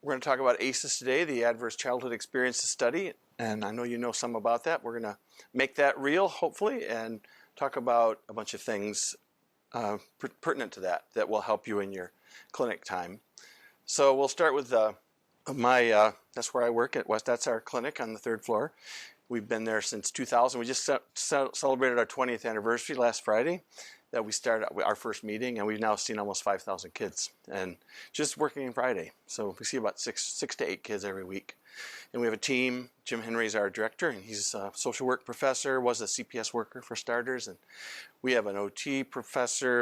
We're going to talk about ACEs today, the Adverse Childhood Experiences Study, and I know you know some about that. We're going to make that real, hopefully, and talk about a bunch of things pertinent to that will help you in your clinic time. So we'll start with that's where I work at West. That's our clinic on the 3rd floor. We've been there since 2000. We just celebrated our 20th anniversary last Friday that we started our first meeting, and we've now seen almost 5,000 kids, and just working Friday. So we see about six to 8 kids every week. And we have a team. Jim Henry's our director, and he's a social work professor, was a CPS worker for starters, and we have an OT professor,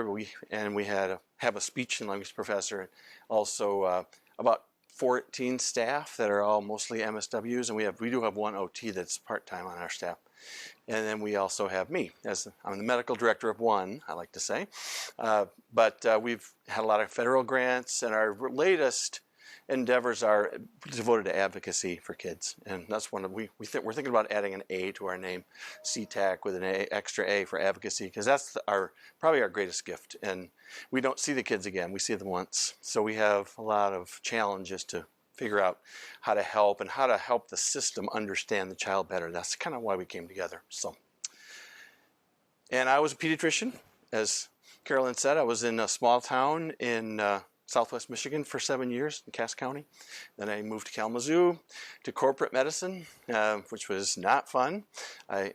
and we have a speech and language professor, and also about 14 staff that are all mostly MSWs, and we do have one OT that's part-time on our staff. And then we also have me, I'm the medical director of one, I like to say. But we've had a lot of federal grants, and our latest endeavors are devoted to advocacy for kids. And that's one of, we're thinking about adding an A to our name, CTAC, with an extra A for advocacy, because that's probably our greatest gift. And we don't see the kids again, we see them once. So we have a lot of challenges to figure out how to help and how to help the system understand the child better. That's kind of why we came together. And I was a pediatrician. As Carolyn said, I was in a small town in Southwest Michigan for 7 years in Cass County. Then I moved to Kalamazoo to corporate medicine, which was not fun. I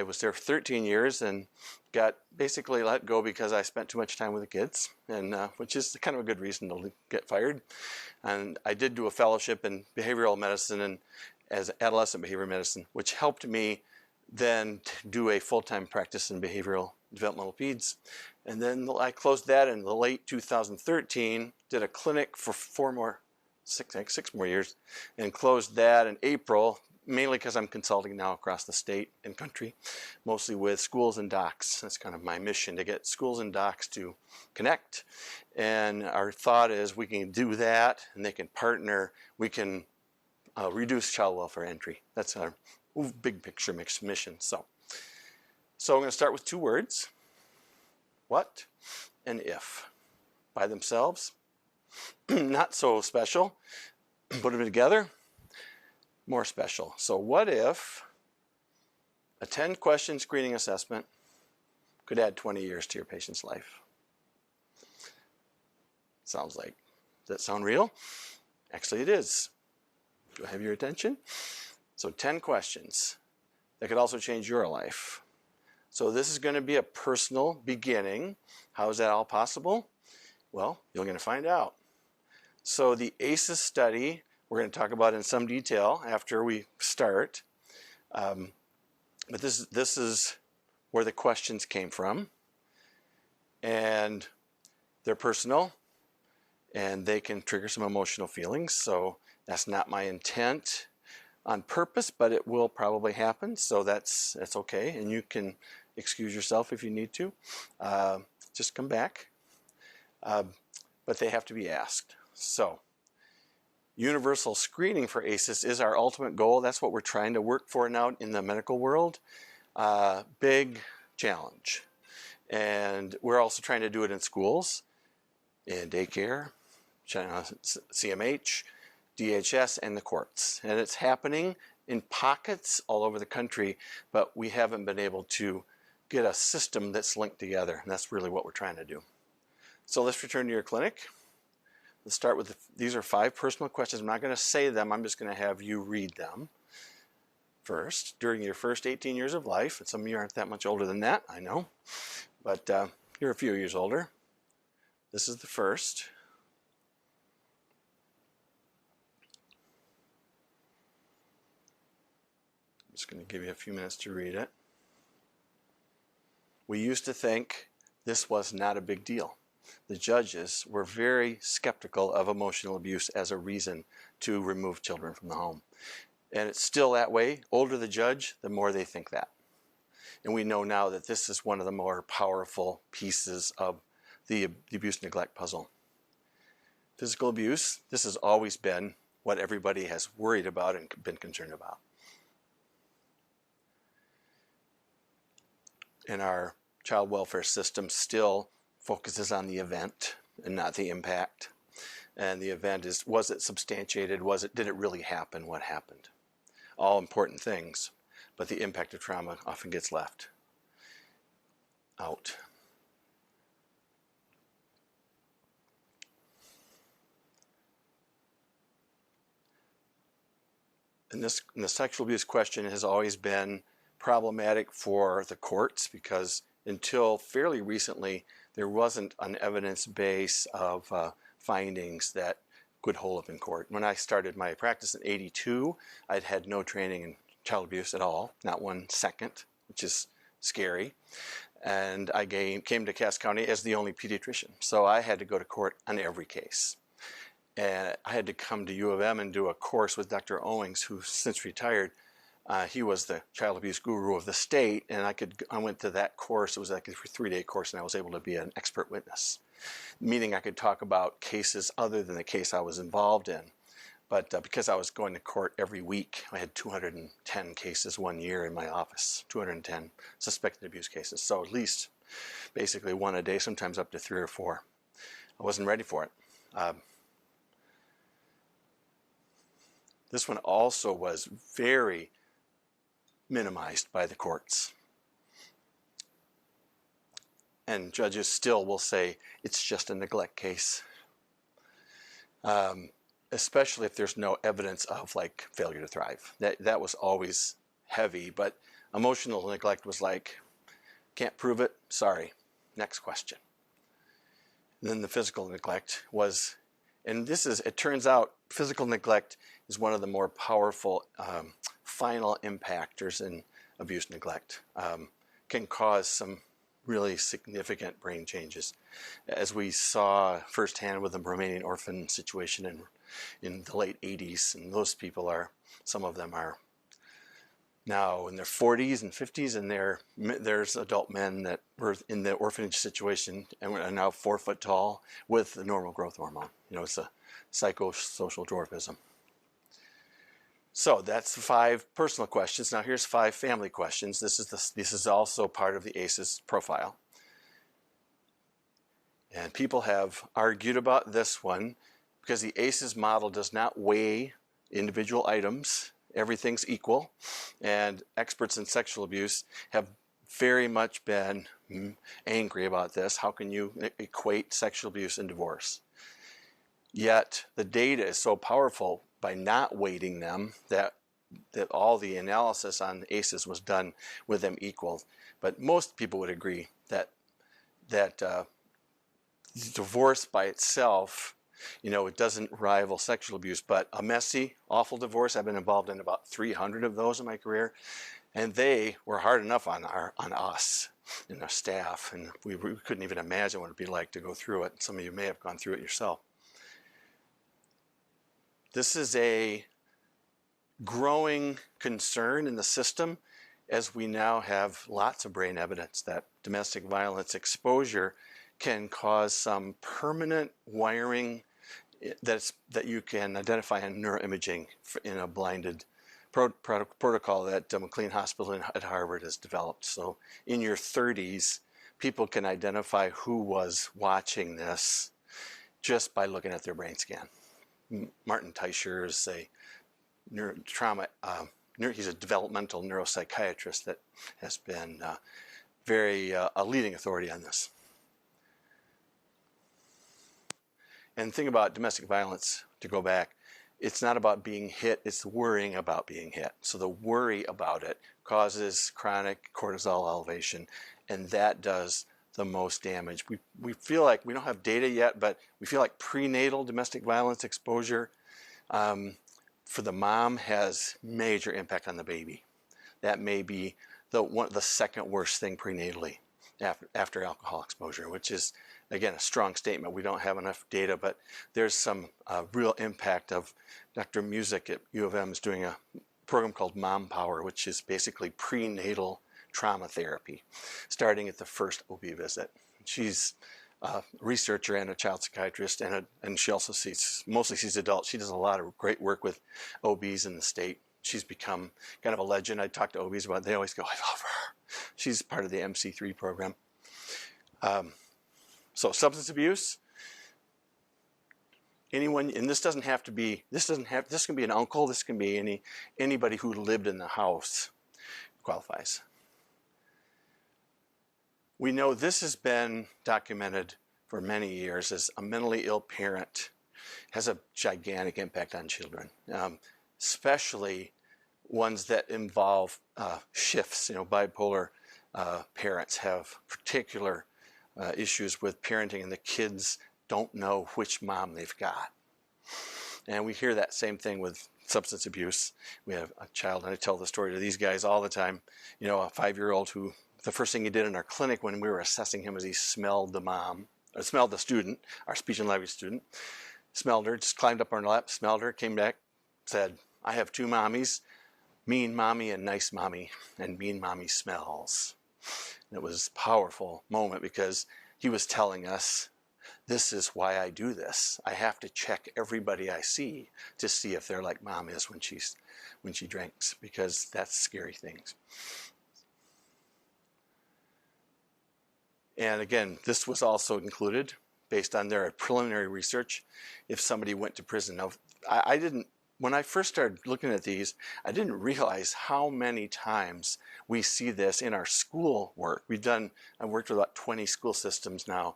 was there for 13 years and got basically let go because I spent too much time with the kids, and which is kind of a good reason to get fired. And I did do a fellowship in behavioral medicine and as adolescent behavior medicine, which helped me then do a full-time practice in behavioral developmental peds. And then I closed that in the late 2013, did a clinic for 6 more years, and closed that in April, mainly because I'm consulting now across the state and country, mostly with schools and docs. That's kind of my mission, to get schools and docs to connect. And our thought is we can do that, and they can partner. We can reduce child welfare entry. That's our big picture mission. So I'm going to start with 2 words. What and if. By themselves, not so special. Put them together, more special. So what if a 10-question screening assessment could add 20 years to your patient's life? Does that sound real? Actually, it is. Do I have your attention? So 10 questions that could also change your life. So this is going to be a personal beginning. How is that all possible? Well, you're going to find out. So the ACEs study, we're going to talk about in some detail after we start. But this is where the questions came from. And they're personal, and they can trigger some emotional feelings. So that's not my intent on purpose, but it will probably happen. So that's okay, and you can excuse yourself if you need to. Just come back. But they have to be asked. So universal screening for ACEs is our ultimate goal. That's what we're trying to work for now in the medical world. Big challenge. And we're also trying to do it in schools, in daycare, CMH, DHS, and the courts. And it's happening in pockets all over the country, but we haven't been able to get a system that's linked together. And that's really what we're trying to do. So let's return to your clinic. Let's start with, these are 5 personal questions. I'm not going to say them. I'm just going to have you read them first. During your first 18 years of life, and some of you aren't that much older than that, I know, but you're a few years older. This is the first. I'm just going to give you a few minutes to read it. We used to think this was not a big deal. The judges were very skeptical of emotional abuse as a reason to remove children from the home. And it's still that way. Older the judge, the more they think that. And we know now that this is one of the more powerful pieces of the abuse neglect puzzle. Physical abuse, this has always been what everybody has worried about and been concerned about. And our child welfare system still focuses on the event and not the impact. And the event is, was it substantiated? Did it really happen? What happened? All important things, but the impact of trauma often gets left out. And the sexual abuse question has always been problematic for the courts because until fairly recently, there wasn't an evidence base of findings that could hold up in court. When I started my practice in '82, I'd had no training in child abuse at all, not 1 second, which is scary. And I came to Cass County as the only pediatrician. So I had to go to court on every case. And I had to come to U of M and do a course with Dr. Owings, who's since retired. He was the child abuse guru of the state, and I went to that course. It was like a 3-day course, and I was able to be an expert witness, meaning I could talk about cases other than the case I was involved in. But because I was going to court every week, I had 210 cases 1 year in my office, 210 suspected abuse cases. So at least basically 1 a day, sometimes up to 3 or 4. I wasn't ready for it. This one also was very minimized by the courts. And judges still will say it's just a neglect case, especially if there's no evidence of like failure to thrive. That was always heavy, but emotional neglect was like, can't prove it, sorry, next question. And then the physical neglect was, and it turns out physical neglect is one of the more powerful final impactors in abuse neglect. Can cause some really significant brain changes, as we saw firsthand with the Romanian orphan situation in the late 80s. And those people some of them are now in their 40s and 50s, and there's adult men that were in the orphanage situation and are now 4 foot tall with the normal growth hormone. It's a psychosocial dwarfism. So that's 5 personal questions. Now here's 5 family questions. This is also part of the ACEs profile. And people have argued about this one because the ACEs model does not weigh individual items. Everything's equal. And experts in sexual abuse have very much been angry about this. How can you equate sexual abuse and divorce? Yet the data is so powerful by not weighting them that all the analysis on ACEs was done with them equal. But most people would agree that divorce by itself, it doesn't rival sexual abuse, but a messy, awful divorce, I've been involved in about 300 of those in my career, and they were hard enough on us and our staff, and we couldn't even imagine what it'd be like to go through it. Some of you may have gone through it yourself. This is a growing concern in the system as we now have lots of brain evidence that domestic violence exposure can cause some permanent wiring that you can identify in neuroimaging in a blinded protocol that McLean Hospital at Harvard has developed. So in your 30s, people can identify who was watching this just by looking at their brain scan. Martin Teicher is a he's a developmental neuropsychiatrist that has been a leading authority on this. And the thing about domestic violence, to go back, it's not about being hit, it's worrying about being hit. So the worry about it causes chronic cortisol elevation, and that does the most damage. We feel like, we don't have data yet, but we feel like prenatal domestic violence exposure for the mom has major impact on the baby. That may be the second worst thing prenatally after alcohol exposure, which is, again, a strong statement. We don't have enough data, but there's some real impact of Dr. Music at U of M is doing a program called Mom Power, which is basically prenatal trauma therapy, starting at the first OB visit. She's a researcher and a child psychiatrist, and she also mostly sees adults. She does a lot of great work with OBs in the state. She's become kind of a legend. I talk to OBs about it. They always go, I love her. She's part of the MC3 program. So substance abuse, anyone, and this can be an uncle, this can be anybody who lived in the house qualifies. We know this has been documented for many years as a mentally ill parent has a gigantic impact on children, especially ones that involve shifts. Bipolar parents have particular issues with parenting, and the kids don't know which mom they've got. And we hear that same thing with substance abuse. We have a child, and I tell the story to these guys all the time, a 5-year-old who, the first thing he did in our clinic when we were assessing him was he smelled the student, our speech and language student, smelled her, just climbed up on her lap, smelled her, came back, said, I have 2 mommies, mean mommy and nice mommy, and mean mommy smells. And it was a powerful moment because he was telling us, this is why I do this. I have to check everybody I see to see if they're like mom is when she drinks, because that's scary things. And again, this was also included based on their preliminary research if somebody went to prison. Now, when I first started looking at these, I didn't realize how many times we see this in our school work. I've worked with about 20 school systems now,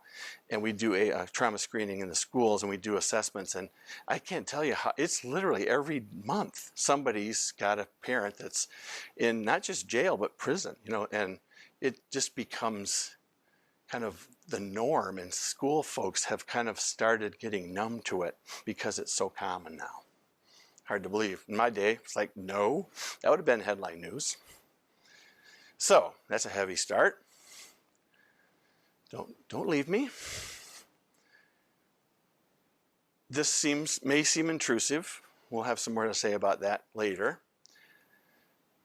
and we do a trauma screening in the schools, and we do assessments, and I can't tell you how, it's literally every month somebody's got a parent that's in not just jail, but prison, and it just becomes kind of the norm, and school folks have kind of started getting numb to it because it's so common now. Hard to believe. In my day, it's like, no, that would have been headline news. So that's a heavy start. Don't leave me. This may seem intrusive. We'll have some more to say about that later.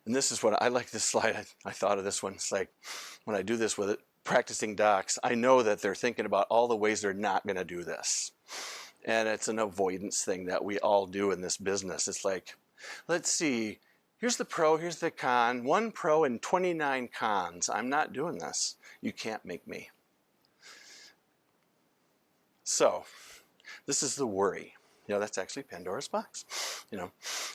And this is what I like this slide. I thought of this one. It's like when I do this with practicing docs, I know that they're thinking about all the ways they're not going to do this. And it's an avoidance thing that we all do in this business. It's like, let's see, here's the pro, here's the con, 1 pro and 29 cons. I'm not doing this. You can't make me. So, this is the worry. That's actually Pandora's box.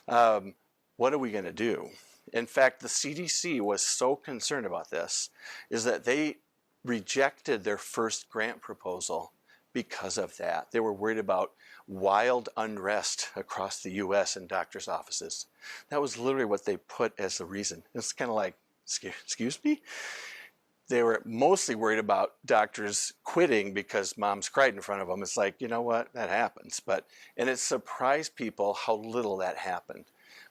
What are we going to do? In fact, the CDC was so concerned about this, is that they rejected their first grant proposal because of that. They were worried about wild unrest across the U.S. in doctors' offices. That was literally what they put as the reason. It's kind of like, excuse me? They were mostly worried about doctors quitting because moms cried in front of them. It's like, you know what, that happens. And it surprised people how little that happened.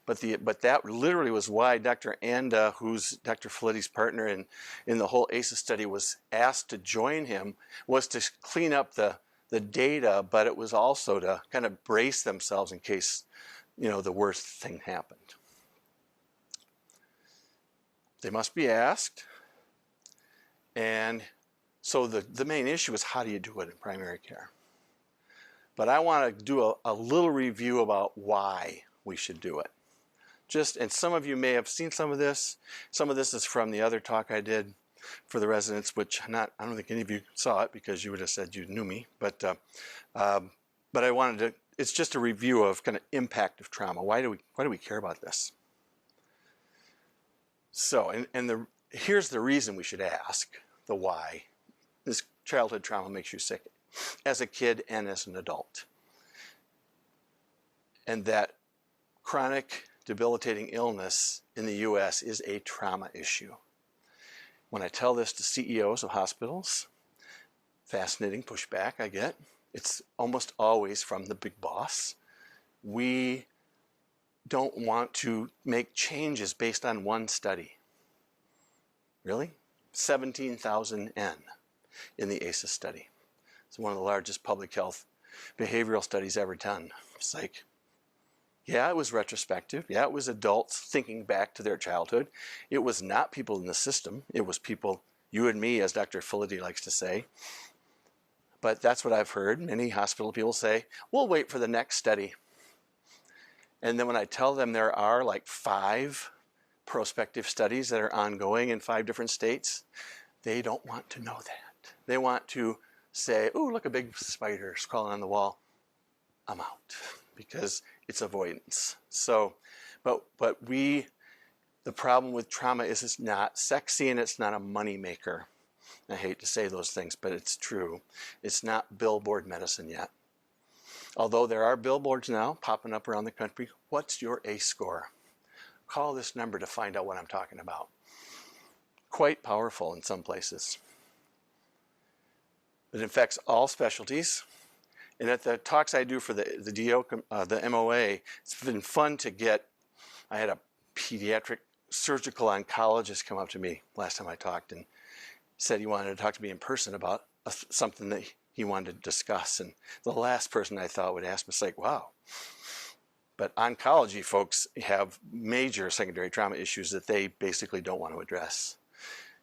But that literally was why Dr. Anda, who's Dr. Felitti's partner in the whole ACEs study, was asked to join him, was to clean up the data, but it was also to kind of brace themselves in case, the worst thing happened. They must be asked. And so the main issue is, how do you do it in primary care? But I want to do a little review about why we should do it. And some of you may have seen some of this. Some of this is from the other talk I did for the residents, which I don't think any of you saw it because you would have said you knew me. But I wanted to. It's just a review of kind of impact of trauma. Why do we care about this? So, here's the reason we should ask the why. This childhood trauma makes you sick as a kid and as an adult, and that chronic debilitating illness in the U.S. is a trauma issue. When I tell this to CEOs of hospitals, fascinating pushback I get. It's almost always from the big boss. We don't want to make changes based on one study. Really? 17,000 N in the ACEs study. It's one of the largest public health behavioral studies ever done. It's like, yeah, it was retrospective. Yeah, it was adults thinking back to their childhood. It was not people in the system. It was people, you and me, as Dr. Felitti likes to say. But that's what I've heard. Many hospital people say, we'll wait for the next study. And then when I tell them there are like 5 prospective studies that are ongoing in 5 different states, they don't want to know that. They want to say, oh, look, a big spider crawling on the wall. I'm out, because it's avoidance. So, but the problem with trauma is it's not sexy and it's not a money maker. I hate to say those things, but it's true. It's not billboard medicine yet. Although there are billboards now popping up around the country. What's your ACE score? Call this number to find out what I'm talking about. Quite powerful in some places. It affects all specialties. And at the talks I do for the MOA, it's been fun to get. I had a pediatric surgical oncologist come up to me last time I talked and said he wanted to talk to me in person about something that he wanted to discuss. And the last person I thought would ask me, it's like, wow. But oncology folks have major secondary trauma issues that they basically don't want to address.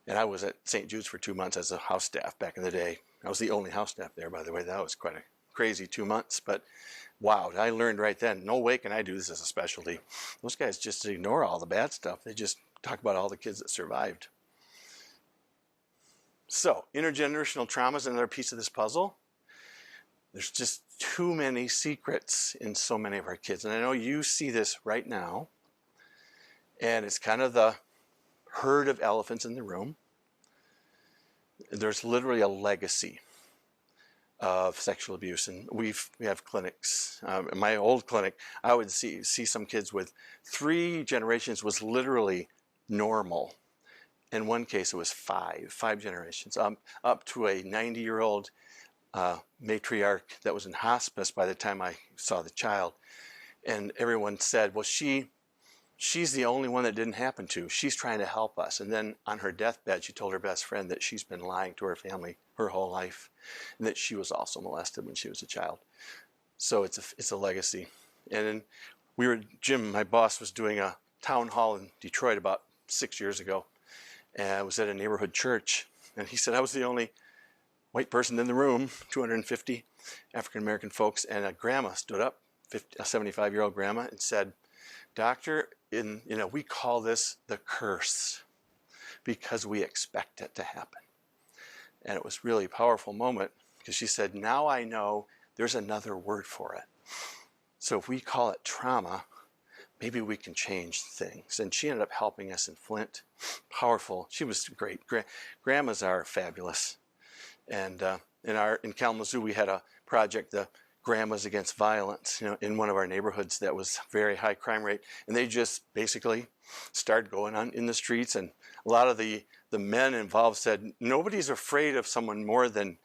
And I was at St. Jude's for 2 months as a house staff back in the day. I was the only house staff there, by the way. That was quite a crazy 2 months. But wow, I learned right then, no way can I do this as a specialty. Those guys just ignore all the bad stuff. They just talk about all the kids that survived. So, intergenerational trauma is another piece of this puzzle. There's just too many secrets in so many of our kids. And I know you see this right now. And it's kind of the herd of elephants in the room. There's literally a legacy of sexual abuse. And we have clinics. In my old clinic, I would see some kids with 3 generations was literally normal. In one case, it was 5 generations, up to a 90-year-old matriarch that was in hospice by the time I saw the child. And everyone said, well, she's the only one that didn't happen to. She's trying to help us. And then on her deathbed, she told her best friend that she's been lying to her family her whole life, and that she was also molested when she was a child. So it's a legacy. And then Jim, my boss, was doing a town hall in Detroit about 6 years ago. And I was at a neighborhood church, and he said I was the only white person in the room, 250 African-American folks, and a grandma stood up, a 75-year-old grandma, and said, Doctor, we call this the curse because we expect it to happen. And it was really a powerful moment because she said, now I know there's another word for it. So if we call it trauma, maybe we can change things. And she ended up helping us in Flint. Powerful. She was great. Grandmas are fabulous. And in Kalamazoo, we had a project, the Grandmas Against Violence, in one of our neighborhoods that was very high crime rate. And they just basically started going on in the streets. And a lot of the men involved said, nobody's afraid of someone more than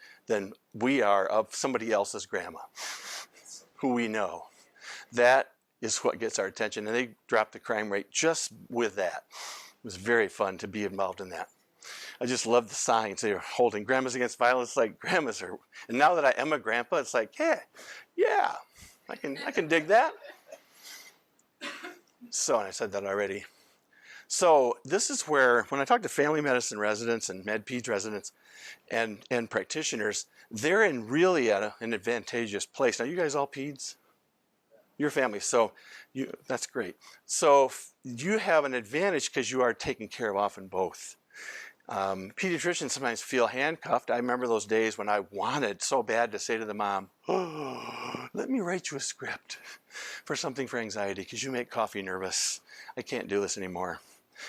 we are of somebody else's grandma, who we know. That is what gets our attention. And they dropped the crime rate just with that. It was very fun to be involved in that. I just love the signs they were holding. Grandmas Against Violence, like grandmas are. And now that I am a grandpa, it's like, yeah, I can dig that. So, and I said that already. So this is where, when I talk to family medicine residents and med-peds residents and practitioners, they're in really at an advantageous place. Now, you guys all peds? Your family, so that's great. So you have an advantage because you are taking care of often both. Pediatricians sometimes feel handcuffed. I remember those days when I wanted so bad to say to the mom, let me write you a script for something for anxiety because you make coffee nervous. I can't do this anymore.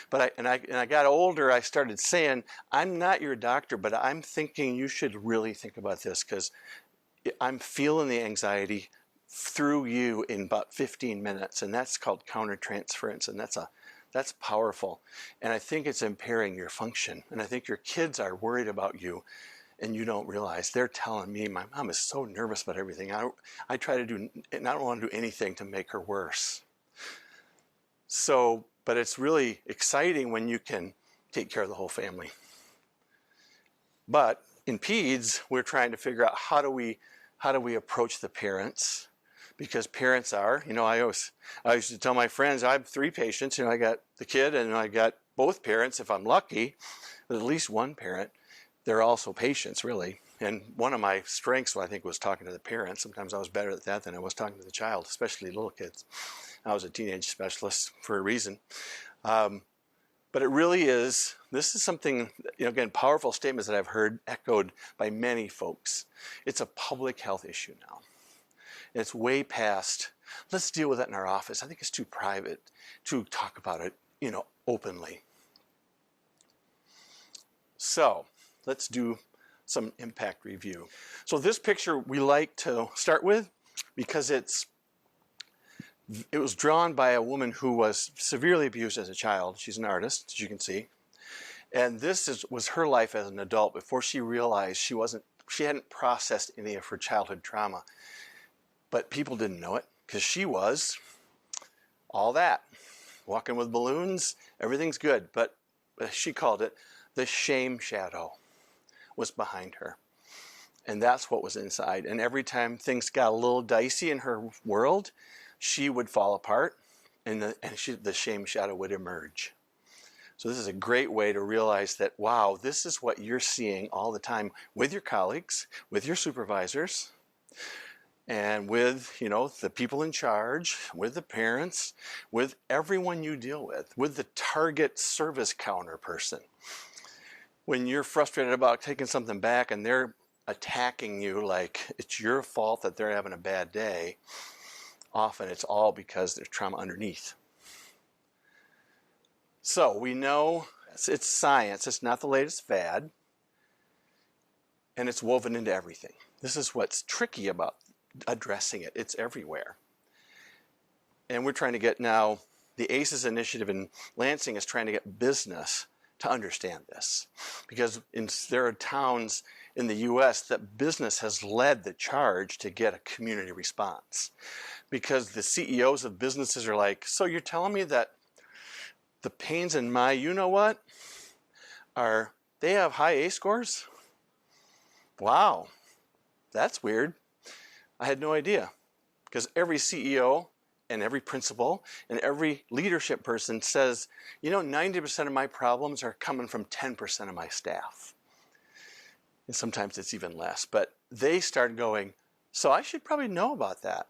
But I got older, I started saying, I'm not your doctor, but I'm thinking you should really think about this because I'm feeling the anxiety through you in about 15 minutes, and that's called countertransference, and that's powerful. And I think it's impairing your function, and I think your kids are worried about you, and you don't realize. They're telling me, my mom is so nervous about everything. I try to do, and I don't want to do anything to make her worse. So, but it's really exciting when you can take care of the whole family. But in peds, we're trying to figure out how do we approach the parents. Because parents are, I used to tell my friends, I have 3 patients. I got the kid and I got both parents if I'm lucky, but at least one parent. They're also patients, really. And one of my strengths, I think, was talking to the parents. Sometimes I was better at that than I was talking to the child, especially little kids. I was a teenage specialist for a reason. But it really is, this is something, again, powerful statements that I've heard echoed by many folks. It's a public health issue now. It's way past, let's deal with that in our office. I think it's too private to talk about it, openly. So let's do some impact review. So this picture we like to start with because it was drawn by a woman who was severely abused as a child. She's an artist, as you can see. And this was her life as an adult before she realized she hadn't processed any of her childhood trauma. But people didn't know it because she was all that. Walking with balloons, everything's good. But she called it the shame shadow was behind her. And that's what was inside. And every time things got a little dicey in her world, she would fall apart and the shame shadow would emerge. So this is a great way to realize that, wow, this is what you're seeing all the time with your colleagues, with your supervisors, and with, the people in charge, with the parents, with everyone you deal with the target service counter person. When you're frustrated about taking something back and they're attacking you like it's your fault that they're having a bad day, often it's all because there's trauma underneath. So we know it's science, it's not the latest fad, and it's woven into everything. This is what's tricky about addressing it. It's everywhere. And we're trying to get now, the ACEs initiative in Lansing is trying to get business to understand this. Because there are towns in the US that business has led the charge to get a community response. Because the CEOs of businesses are like, so you're telling me that the pains in my you-know-what they have high ACE scores? Wow, that's weird. I had no idea. Because every CEO and every principal and every leadership person says, 90% of my problems are coming from 10% of my staff. And sometimes it's even less. But they start going, so I should probably know about that.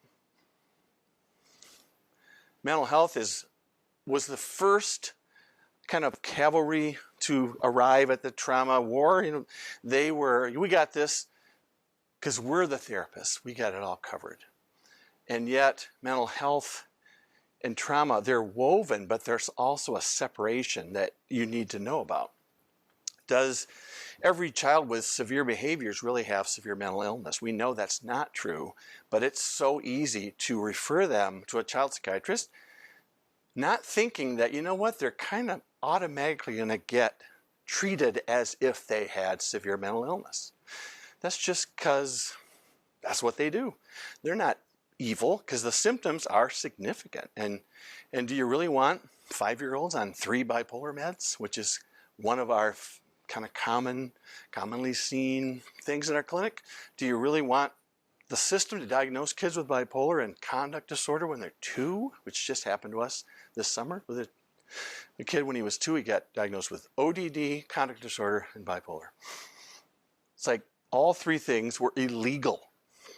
Mental health was the first kind of cavalry to arrive at the trauma war. We got this because we're the therapists. We got it all covered. And yet mental health and trauma, they're woven, but there's also a separation that you need to know about. Does every child with severe behaviors really have severe mental illness? We know that's not true, but it's so easy to refer them to a child psychiatrist, not thinking that, they're kind of automatically going to get treated as if they had severe mental illness. That's just because that's what they do. They're not evil because the symptoms are significant. And do you really want 5-year-olds on 3 bipolar meds, which is one of our kind of commonly seen things in our clinic? Do you really want the system to diagnose kids with bipolar and conduct disorder when they're 2, which just happened to us this summer? With a kid, when he was 2, he got diagnosed with ODD, conduct disorder, and bipolar. It's like all 3 things were illegal.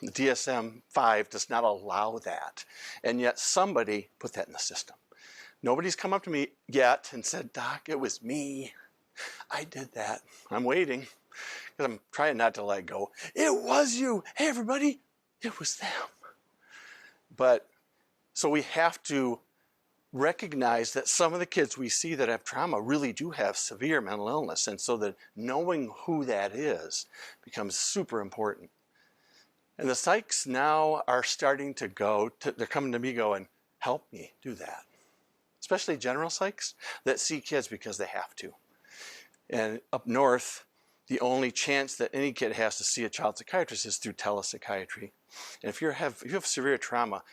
The DSM-5 does not allow that. And yet somebody put that in the system. Nobody's come up to me yet and said, Doc, it was me. I did that. I'm waiting because I'm trying not to let go. It was you. Hey, everybody, it was them. But so we have to recognize that some of the kids we see that have trauma really do have severe mental illness. And so that knowing who that is becomes super important. And the psychs now are starting to they're coming to me going, help me do that. Especially general psychs that see kids because they have to. And up north, the only chance that any kid has to see a child psychiatrist is through telepsychiatry. And if you have severe trauma,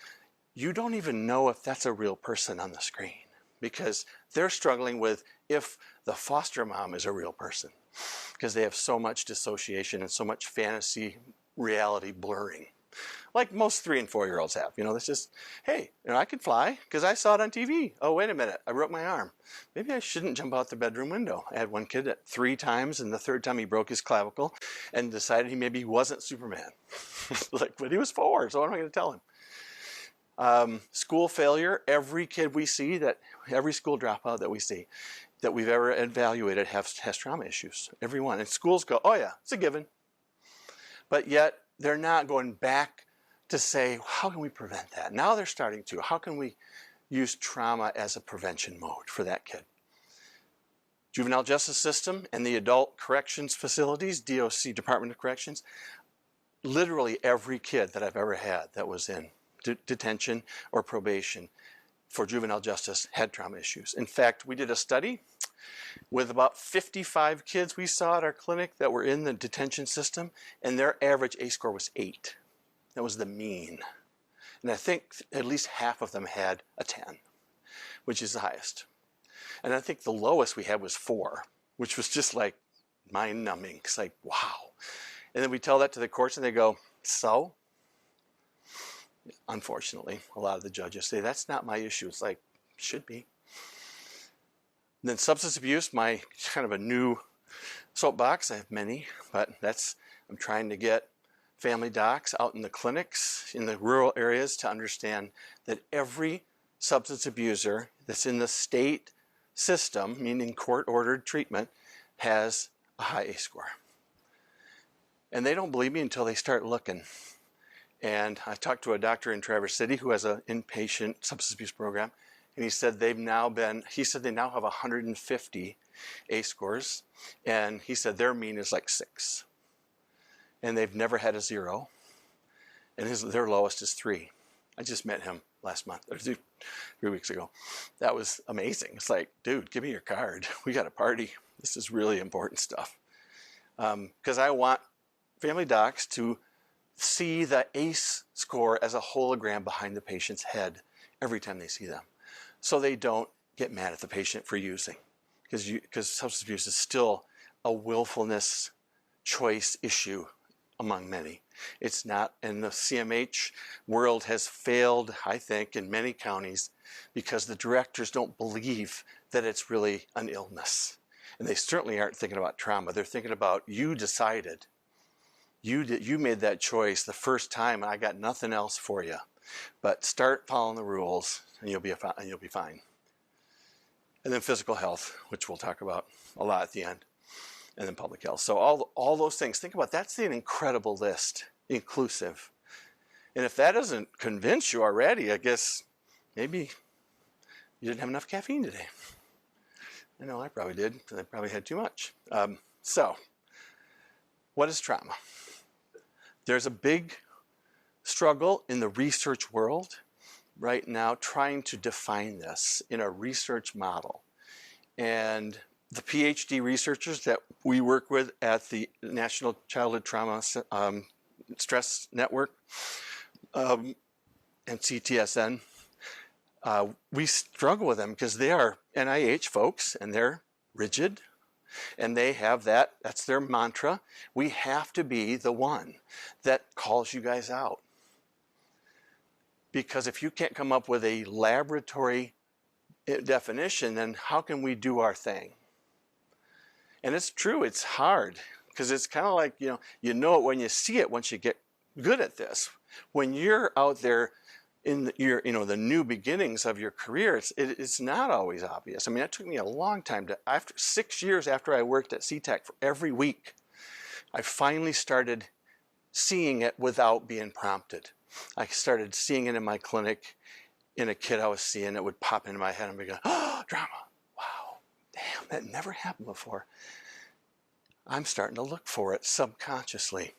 you don't even know if that's a real person on the screen because they're struggling with if the foster mom is a real person because they have so much dissociation and so much fantasy reality blurring. Like most 3- and 4-year-olds have. That's just, hey, I can fly because I saw it on TV. Oh, wait a minute, I broke my arm. Maybe I shouldn't jump out the bedroom window. I had one kid that 3 times, and the 3rd time he broke his clavicle and decided he maybe wasn't Superman. But he was 4, so what am I going to tell him? School failure, every kid we see, every school dropout that we see, that we've ever evaluated has trauma issues. Everyone. And schools go, oh yeah, it's a given. But yet, they're not going back to say, how can we prevent that? Now they're starting to. How can we use trauma as a prevention mode for that kid? Juvenile justice system and the adult corrections facilities, DOC, Department of Corrections, literally every kid that I've ever had that was in detention or probation for juvenile justice had trauma issues. In fact, we did a study with about 55 kids we saw at our clinic that were in the detention system, and their average ACE score was 8. That was the mean. And I think at least half of them had a 10, which is the highest. And I think the lowest we had was 4, which was just like mind-numbing. It's like, wow. And then we tell that to the courts and they go, so? Unfortunately, a lot of the judges say, that's not my issue. It's like, should be. And then substance abuse, my kind of a new soapbox. I have many, but I'm trying to get family docs out in the clinics in the rural areas to understand that every substance abuser that's in the state system, meaning court-ordered treatment, has a high ACE score. And they don't believe me until they start looking. And I talked to a doctor in Traverse City who has an inpatient substance abuse program, and he said they now have 150 ACE scores, and he said their mean is like 6. And they've never had a 0, and their lowest is 3. I just met him last month, or 3 weeks ago. That was amazing. It's like, dude, give me your card. We got a party. This is really important stuff. Because I want family docs to see the ACE score as a hologram behind the patient's head every time they see them, so they don't get mad at the patient for using. Because substance abuse is still a willfulness choice issue among many. It's not, and the CMH world has failed, I think, in many counties because the directors don't believe that it's really an illness. And they certainly aren't thinking about trauma. They're thinking about, you decided. You made that choice the first time, and I got nothing else for you. But start following the rules, and you'll be fine. And then physical health, which we'll talk about a lot at the end. And then public health. So all those things, think about, that's an incredible list, inclusive. And if that doesn't convince you already, I guess maybe you didn't have enough caffeine today. I know I probably did, because I probably had too much. So, what is trauma? There's a big struggle in the research world right now trying to define this in a research model. And the PhD researchers that we work with at the National Childhood Trauma Stress Network and CTSN, we struggle with them because they are NIH folks and they're rigid and they have that's their mantra. We have to be the one that calls you guys out. Because if you can't come up with a laboratory definition, then how can we do our thing? And it's true, it's hard, because it's kind of like, you know it when you see it, once you get good at this. When you're out there in the new beginnings of your career, it's not always obvious. I mean, it took me a long time after 6 years after I worked at CTAC for every week, I finally started seeing it without being prompted. I started seeing it in my clinic, in a kid I was seeing, it would pop into my head and be going, oh, drama. Damn, that never happened before. I'm starting to look for it subconsciously.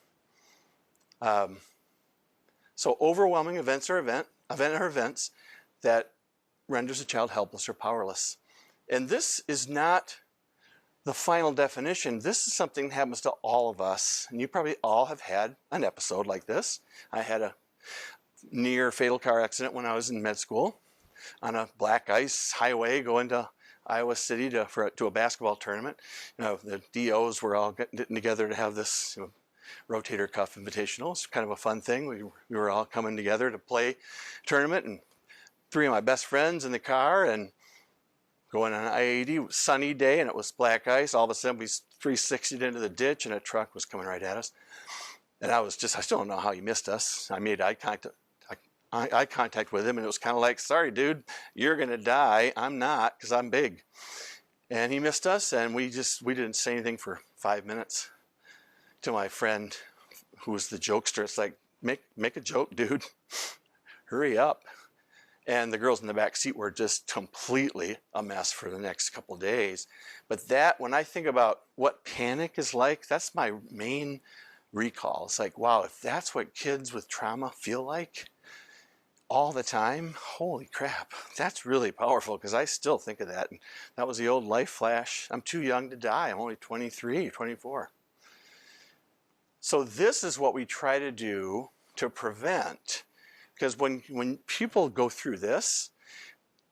So overwhelming events or events that renders a child helpless or powerless. And this is not the final definition. This is something that happens to all of us. And you probably all have had an episode like this. I had a near fatal car accident when I was in med school on a black ice highway going to Iowa City to a basketball tournament. The DOs were all getting together to have this rotator cuff invitational. It's kind of a fun thing. We were all coming together to play tournament, and 3 of my best friends in the car and going on I-80, sunny day, and it was black ice. All of a sudden we 360'd into the ditch and a truck was coming right at us. And I still don't know how he missed us. I made eye contact with him, and it was kind of like, sorry, dude, you're going to die. I'm not, because I'm big. And he missed us, and we didn't say anything for 5 minutes to my friend who was the jokester. It's like, make a joke, dude. Hurry up. And the girls in the back seat were just completely a mess for the next couple of days. But that, when I think about what panic is like, that's my main recall. It's like, wow, if that's what kids with trauma feel like all the time, holy crap, that's really powerful, because I still think of that. And that was the old life flash. I'm too young to die. I'm only 23, 24. So this is what we try to do to prevent. Because when people go through this,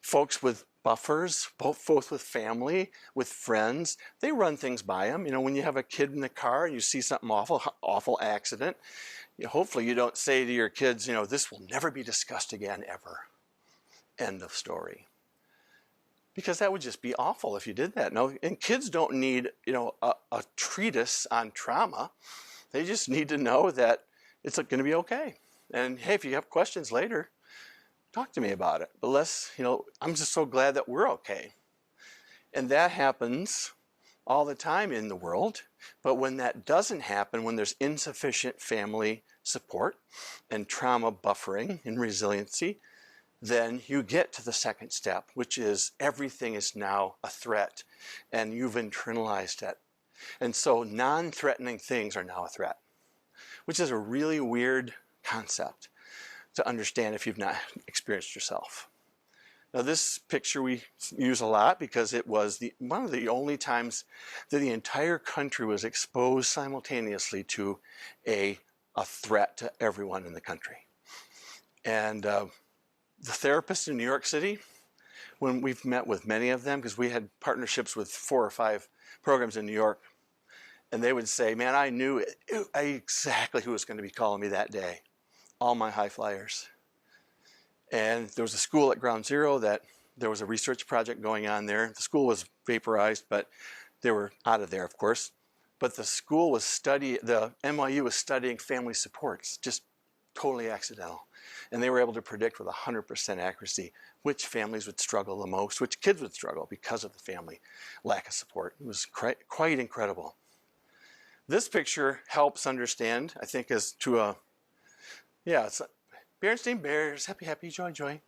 folks with buffers, both with family, with friends, they run things by them. You know, when you have a kid in the car and you see something awful accident, hopefully you don't say to your kids, you know, this will never be discussed again, ever. End of story. Because that would just be awful if you did that. No, and kids don't need, you know, a treatise on trauma. They just need to know that it's going to be okay. And hey, if you have questions later, talk to me about it. But I'm just so glad that we're okay. And that happens all the time in the world. But when that doesn't happen, when there's insufficient family support and trauma buffering and resiliency, then you get to the second step, which is everything is now a threat and you've internalized it. And so non-threatening things are now a threat, which is a really weird concept to understand if you've not experienced yourself. Now this picture we use a lot because it was one of the only times that the entire country was exposed simultaneously to a threat to everyone in the country. And the therapists in New York City, when we've met with many of them, because we had partnerships with 4 or 5 programs in New York, and they would say, man, I knew exactly who was going to be calling me that day. All my high flyers. And there was a school at Ground Zero that there was a research project going on there. The school was vaporized, but they were out of there, of course. But the school was the NYU was studying family supports, just totally accidental. And they were able to predict with 100% accuracy which families would struggle the most, which kids would struggle because of the family lack of support. It was quite incredible. This picture helps understand, I think, as to a it's Berenstain Bears, happy, happy, joy, joy.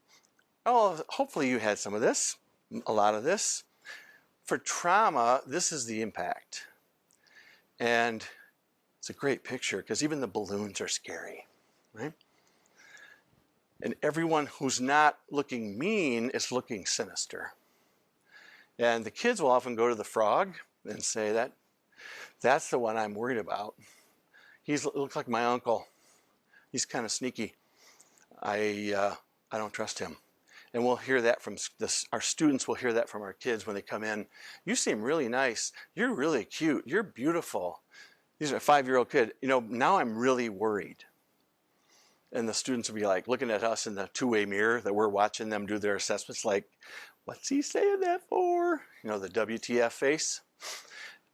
Oh, hopefully you had some of this, a lot of this. For trauma, this is the impact. And it's a great picture because even the balloons are scary, right? And everyone who's not looking mean is looking sinister. And the kids will often go to the frog and say that's the one I'm worried about. He looks like my uncle. He's kind of sneaky. I don't trust him. And we'll hear that from our students will hear that from our kids when they come in. You seem really nice. You're really cute. You're beautiful. These are a 5-year-old kid. You know, now I'm really worried. And the students will be like looking at us in the two-way mirror that we're watching them do their assessments like, what's he saying that for? You know, the WTF face.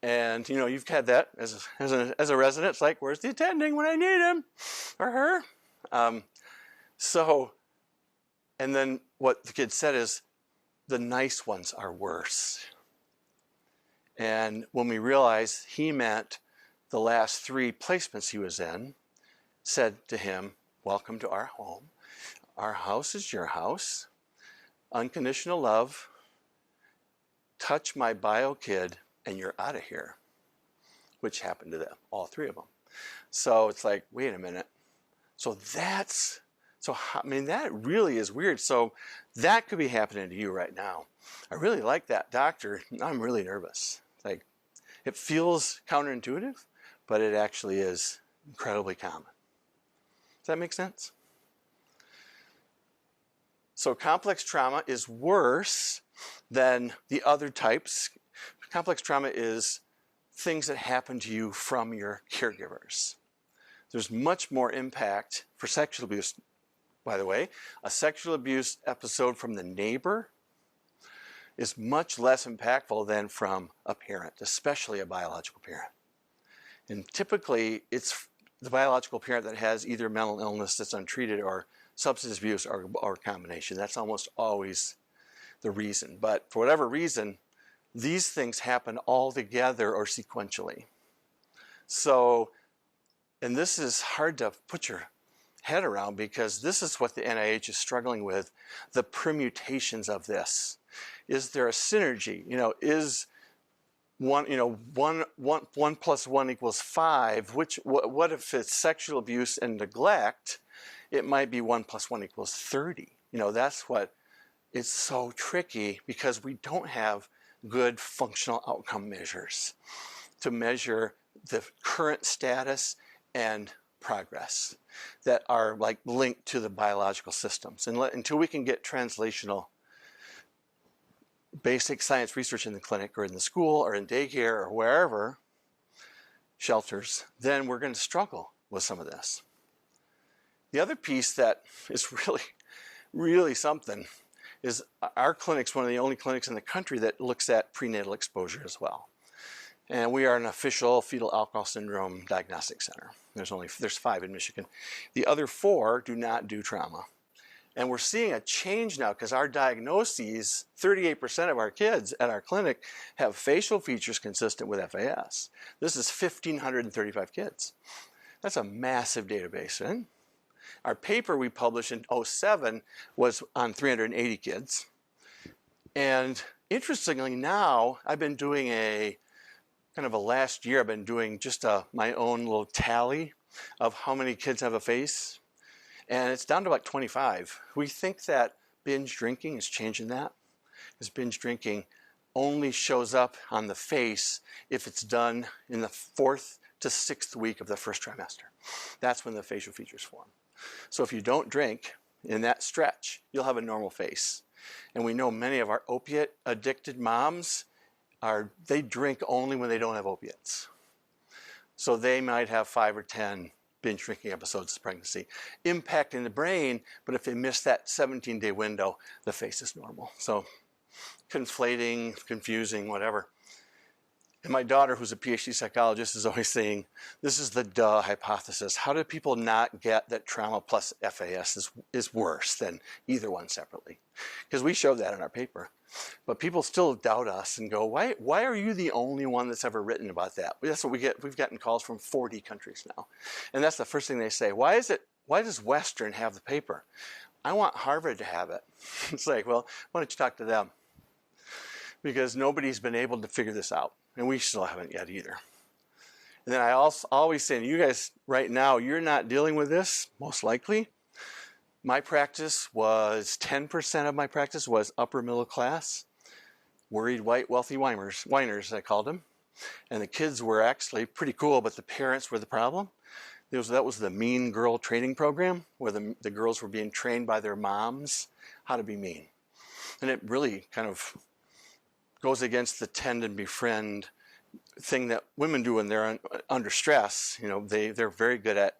And, you know, you've had that as a resident. It's like, where's the attending when I need him or her? And then what the kid said is, the nice ones are worse. And when we realized he meant the last 3 placements he was in, said to him, welcome to our home. Our house is your house. Unconditional love. Touch my bio kid and you're out of here, which happened to them, all 3 of them. So it's like, wait a minute. That really is weird. So that could be happening to you right now. I really like that doctor. I'm really nervous. Like, it feels counterintuitive, but it actually is incredibly common. Does that make sense? So complex trauma is worse than the other types. Complex trauma is things that happen to you from your caregivers. There's much more impact for sexual abuse, by the way. A sexual abuse episode from the neighbor is much less impactful than from a parent, especially a biological parent. And typically, it's the biological parent that has either mental illness that's untreated or substance abuse or a combination. That's almost always the reason. But for whatever reason, these things happen all together or sequentially. So, and this is hard to put your head around, because this is what the NIH is struggling with, the permutations of this. Is there a synergy? Is one plus one equals 5? What if it's sexual abuse and neglect? It might be 1 plus 1 equals 30. That's what it's so tricky, because we don't have good functional outcome measures to measure the current status and progress that are like linked to the biological systems. And until we can get translational basic science research in the clinic or in the school or in daycare or wherever, shelters, then we're going to struggle with some of this. The other piece that is really, really something is our clinic's one of the only clinics in the country that looks at prenatal exposure as well. And we are an official fetal alcohol syndrome diagnostic center. There's 5 in Michigan. The other 4 do not do trauma. And we're seeing a change now, because our diagnoses, 38% of our kids at our clinic have facial features consistent with FAS. This is 1,535 kids. That's a massive database, right? Our paper we published in 2007 was on 380 kids. And interestingly now, I've been doing last year, I've been doing just my own little tally of how many kids have a face. And it's down to about 25. We think that binge drinking is changing that, because binge drinking only shows up on the face if it's done in the 4th to 6th week of the first trimester. That's when the facial features form. So if you don't drink in that stretch, you'll have a normal face. And we know many of our opiate addicted moms they drink only when they don't have opiates. So they might have 5 or 10 binge drinking episodes of pregnancy, impacting the brain, but if they miss that 17-day window, the face is normal. So conflating, confusing, whatever. And my daughter, who's a PhD psychologist, is always saying, this is the duh hypothesis. How do people not get that trauma plus FAS is worse than either one separately? Because we showed that in our paper. But people still doubt us and go, why are you the only one that's ever written about that? That's what we get. We've gotten calls from 40 countries now. And that's the first thing they say. Why does Western have the paper? I want Harvard to have it. It's like, well, why don't you talk to them? Because nobody's been able to figure this out. And we still haven't yet either. And then I always say, you guys right now, you're not dealing with this, most likely. My practice was, 10% of my practice was upper middle class, worried white wealthy whiners, I called them. And the kids were actually pretty cool, but the parents were the problem. That was the Mean Girl Training Program, where the girls were being trained by their moms how to be mean. And it really kind of goes against the tend and befriend thing that women do when they're under stress. They're very good at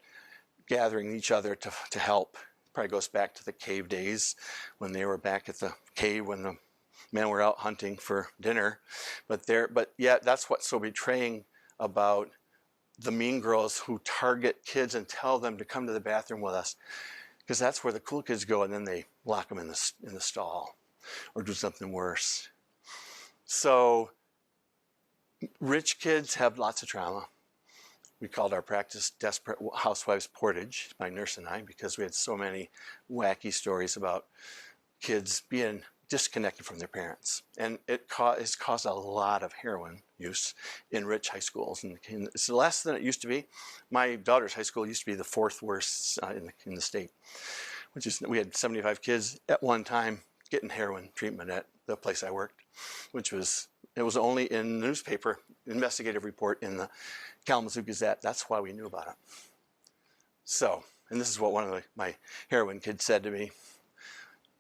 gathering each other to help. Probably goes back to the cave days when they were back at the cave when the men were out hunting for dinner. But yeah, that's what's so betraying about the mean girls who target kids and tell them to come to the bathroom with us, because that's where the cool kids go, and then they lock them in the stall or do something worse. So rich kids have lots of trauma. We called our practice Desperate Housewives Portage, my nurse and I, because we had so many wacky stories about kids being disconnected from their parents. And it's caused a lot of heroin use in rich high schools. And it's less than it used to be. My daughter's high school used to be the 4th worst in the state, which is, we had 75 kids at one time getting heroin treatment at the place I worked, it was only in the newspaper, investigative report in the Kalamazoo Gazette. That's why we knew about it. So, and this is what one of my heroin kids said to me.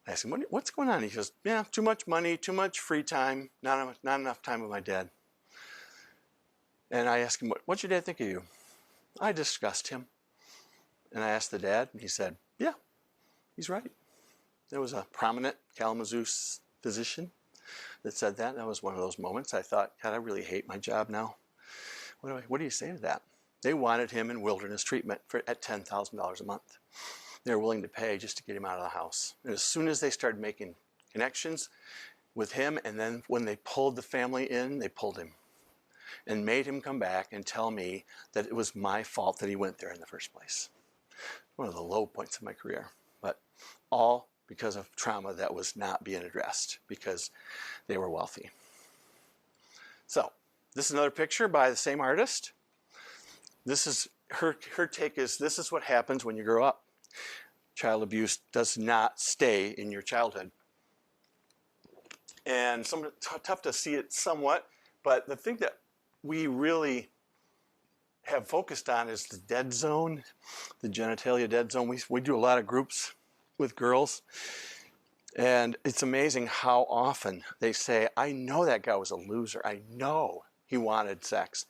I asked him, what's going on? He goes, yeah, too much money, too much free time, not enough time with my dad. And I asked him, what'd your dad think of you? I discussed him. And I asked the dad, and he said, yeah, he's right. There was a prominent Kalamazoo physician that said that. That was one of those moments I thought, God, I really hate my job now. What do you say to that? They wanted him in wilderness treatment at $10,000 a month. They were willing to pay just to get him out of the house. And as soon as they started making connections with him, and then when they pulled the family in, they pulled him and made him come back and tell me that it was my fault that he went there in the first place. One of the low points of my career, but all because of trauma that was not being addressed because they were wealthy. So this is another picture by the same artist. This is her take is, this is what happens when you grow up. Child abuse does not stay in your childhood. And tough to see it somewhat, but the thing that we really have focused on is the dead zone, the genitalia dead zone. We do a lot of groups with girls, and it's amazing how often they say, I know that guy was a loser. I know he wanted sex.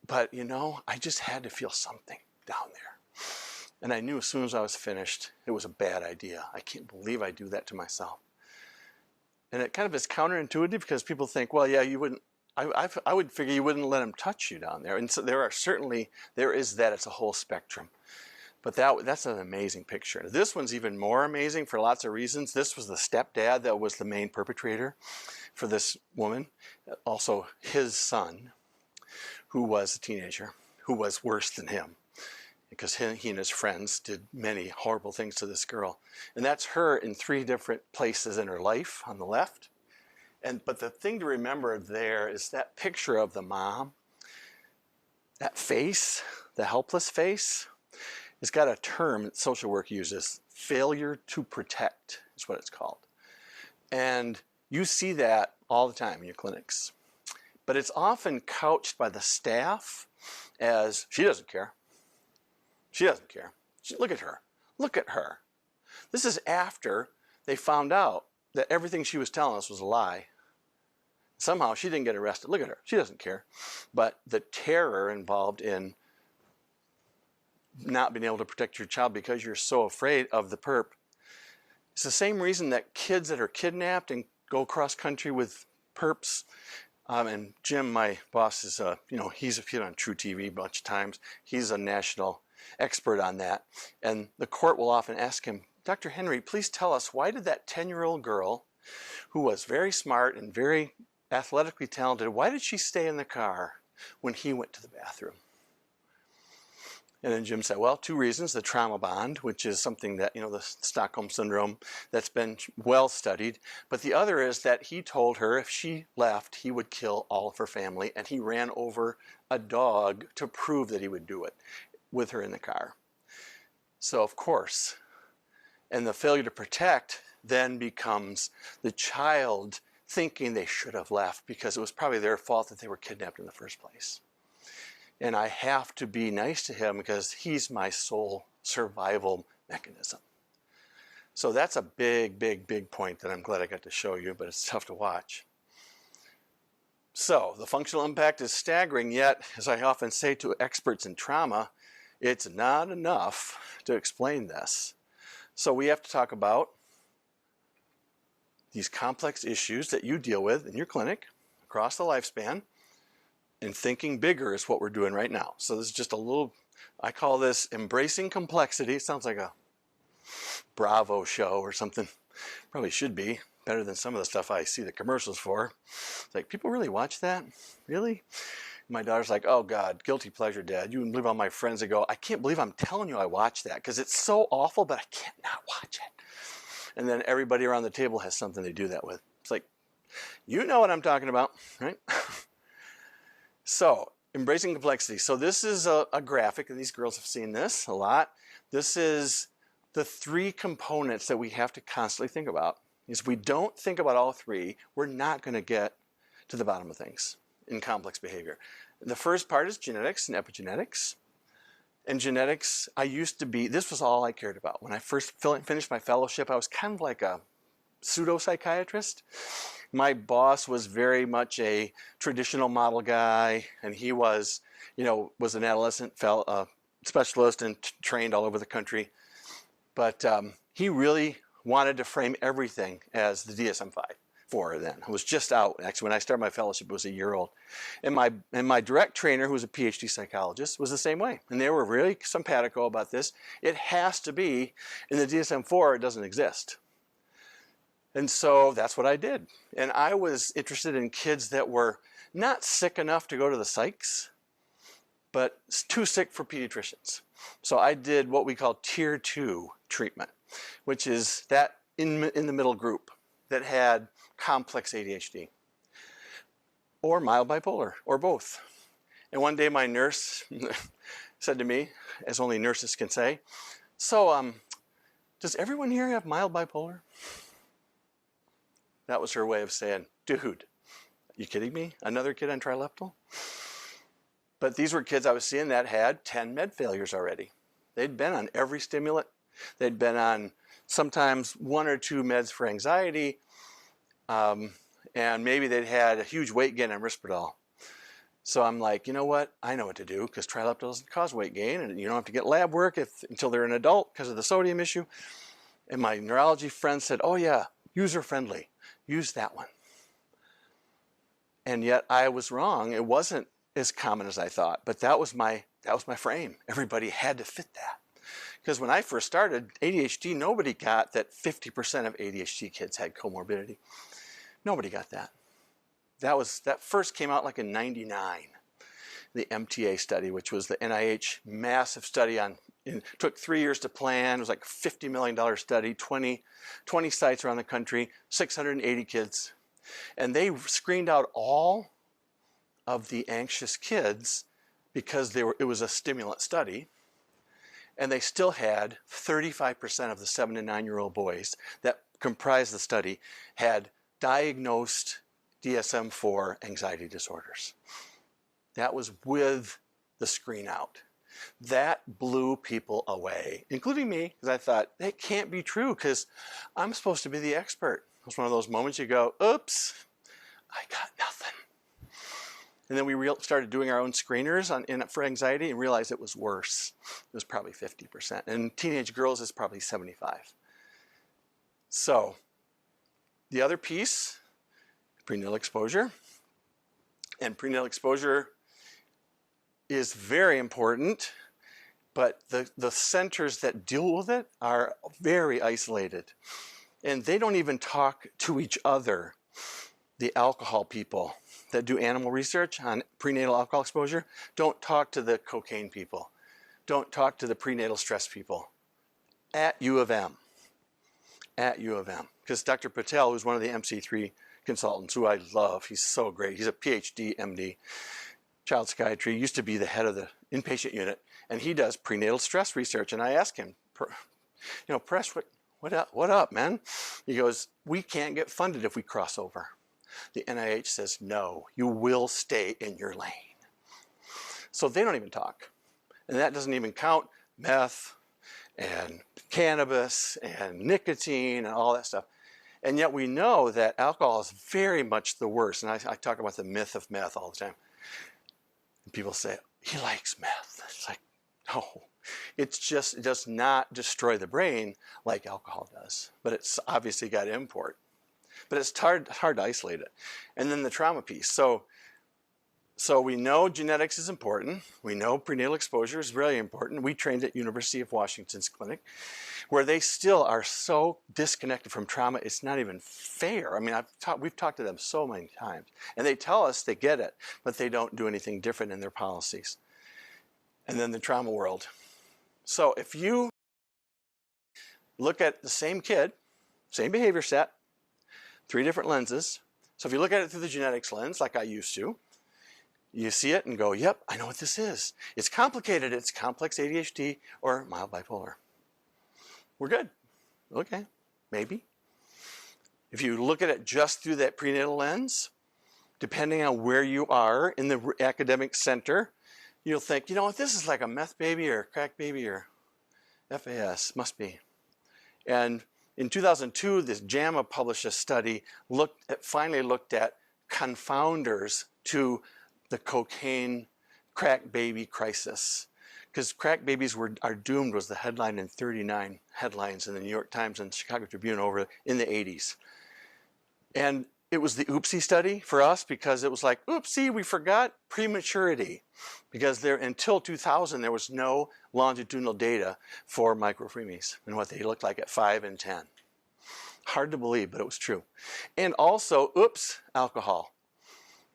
But, you know, I just had to feel something down there. And I knew as soon as I was finished, it was a bad idea. I can't believe I do that to myself. And it kind of is counterintuitive because people think, well, yeah, you wouldn't, I would figure you wouldn't let him touch you down there. And so there is that, it's a whole spectrum. But that's an amazing picture. This one's even more amazing for lots of reasons. This was the stepdad that was the main perpetrator for this woman. Also his son, who was a teenager, who was worse than him, because he and his friends did many horrible things to this girl. And that's her in 3 different places in her life on the left. But the thing to remember there is that picture of the mom, that face, the helpless face, it's got a term that social work uses, failure to protect is what it's called. And you see that all the time in your clinics. But it's often couched by the staff as, she doesn't care. She doesn't care. Look at her. Look at her. This is after they found out that everything she was telling us was a lie. Somehow she didn't get arrested. Look at her. She doesn't care. But the terror involved in not being able to protect your child because you're so afraid of the perp. It's the same reason that kids that are kidnapped and go cross country with perps. And Jim, my boss, is he's appeared on True TV a bunch of times. He's a national expert on that. And the court will often ask him, Dr. Henry, please tell us, why did that 10-year-old girl, who was very smart and very athletically talented, why did she stay in the car when he went to the bathroom? And then Jim said, well, 2 reasons. The trauma bond, which is something that, the Stockholm Syndrome, that's been well studied. But the other is that he told her if she left, he would kill all of her family. And he ran over a dog to prove that he would do it with her in the car. So, of course, and the failure to protect then becomes the child thinking they should have left because it was probably their fault that they were kidnapped in the first place. And I have to be nice to him because he's my sole survival mechanism. So that's a big, big, big point that I'm glad I got to show you, but it's tough to watch. So the functional impact is staggering, yet, as I often say to experts in trauma, it's not enough to explain this. So we have to talk about these complex issues that you deal with in your clinic across the lifespan. And thinking bigger is what we're doing right now. So this is just a little, I call this embracing complexity. It sounds like a Bravo show or something. Probably should be better than some of the stuff I see the commercials for. It's like, people really watch that? Really? My daughter's like, oh God, guilty pleasure, Dad. You wouldn't believe all my friends that go, I can't believe I'm telling you I watch that because it's so awful, but I can't not watch it. And then everybody around the table has something they do that with. It's like, you know what I'm talking about, right? So, embracing complexity. So this is a graphic, and these girls have seen this a lot. This is the 3 components that we have to constantly think about. If we don't think about all 3, we're not going to get to the bottom of things in complex behavior. The first part is genetics and epigenetics. And genetics, this was all I cared about. When I first finished my fellowship, I was kind of like a pseudo-psychiatrist. My boss was very much a traditional model guy, and he was an adolescent specialist and trained all over the country. But he really wanted to frame everything as the DSM-4 then. It was just out. Actually, when I started my fellowship, it was a year old. And my direct trainer, who was a PhD psychologist, was the same way. And they were really simpatico about this. It has to be in the DSM-4, it doesn't exist. And so that's what I did. And I was interested in kids that were not sick enough to go to the psychs, but it's too sick for pediatricians. So I did what we call tier 2 treatment, which is that in the middle group that had complex ADHD or mild bipolar or both. And one day my nurse said to me, as only nurses can say, so does everyone here have mild bipolar? That was her way of saying, dude, you kidding me? Another kid on Trileptal? But these were kids I was seeing that had 10 med failures already. They'd been on every stimulant. They'd been on sometimes 1 or 2 meds for anxiety, and maybe they'd had a huge weight gain on Risperdal. So I'm like, you know what? I know what to do, because Trileptal doesn't cause weight gain, and you don't have to get lab work until they're an adult because of the sodium issue. And my neurology friend said, oh yeah, user-friendly. Use that one. And yet I was wrong. It wasn't as common as I thought, but that was my frame. Everybody had to fit that. Because when I first started ADHD, nobody got that 50% of ADHD kids had comorbidity. Nobody got that. That first came out like in '99, the MTA study, which was the NIH massive study took 3 years to plan. It was like a $50 million study, 20 sites around the country, 680 kids. And they screened out all of the anxious kids because it was a stimulant study. And they still had 35% of the 7 to 9-year-old boys that comprised the study had diagnosed DSM-4 anxiety disorders. That was with the screen out. That blew people away, including me, because I thought, that can't be true, because I'm supposed to be the expert. It was one of those moments you go, oops, I got nothing. And then we started doing our own screeners for anxiety and realized it was worse. It was probably 50%. And teenage girls is probably 75%. So the other piece, prenatal exposure. And prenatal exposure is very important, but the centers that deal with it are very isolated. And they don't even talk to each other. The alcohol people that do animal research on prenatal alcohol exposure don't talk to the cocaine people. Don't talk to the prenatal stress people at U of M. At U of M. Because Dr. Patel, who's one of the MC3 consultants, who I love, he's so great. He's a PhD, MD, child psychiatry, used to be the head of the inpatient unit, and he does prenatal stress research. And I asked him, Press, what up, man? He goes, we can't get funded if we cross over. The NIH says, no, you will stay in your lane. So they don't even talk. And that doesn't even count meth and cannabis and nicotine and all that stuff. And yet we know that alcohol is very much the worst. And I talk about the myth of meth all the time. And people say, he likes meth. It's like, no. It does not destroy the brain like alcohol does. But it's obviously got import. But it's hard to isolate it. And then the trauma piece. So we know genetics is important. We know prenatal exposure is really important. We trained at University of Washington's clinic, where they still are so disconnected from trauma, it's not even fair. I mean, we've talked to them so many times. And they tell us they get it, but they don't do anything different in their policies. And then the trauma world. So if you look at the same kid, same behavior set, 3 different lenses. So if you look at it through the genetics lens, like I used to, you see it and go, yep, I know what this is. It's complicated. It's complex ADHD or mild bipolar. We're good. Okay, maybe. If you look at it just through that prenatal lens, depending on where you are in the academic center, you'll think, this is like a meth baby or a crack baby or FAS, must be. And in 2002, this JAMA published a study finally looked at confounders to the cocaine crack baby crisis. Because crack babies are doomed was the headline in 39 headlines in the New York Times and Chicago Tribune over in the 80s. And it was the oopsie study for us because it was like, oopsie, we forgot prematurity. Because until 2000, there was no longitudinal data for microfremies and what they looked like at 5 and 10. Hard to believe, but it was true. And also, alcohol.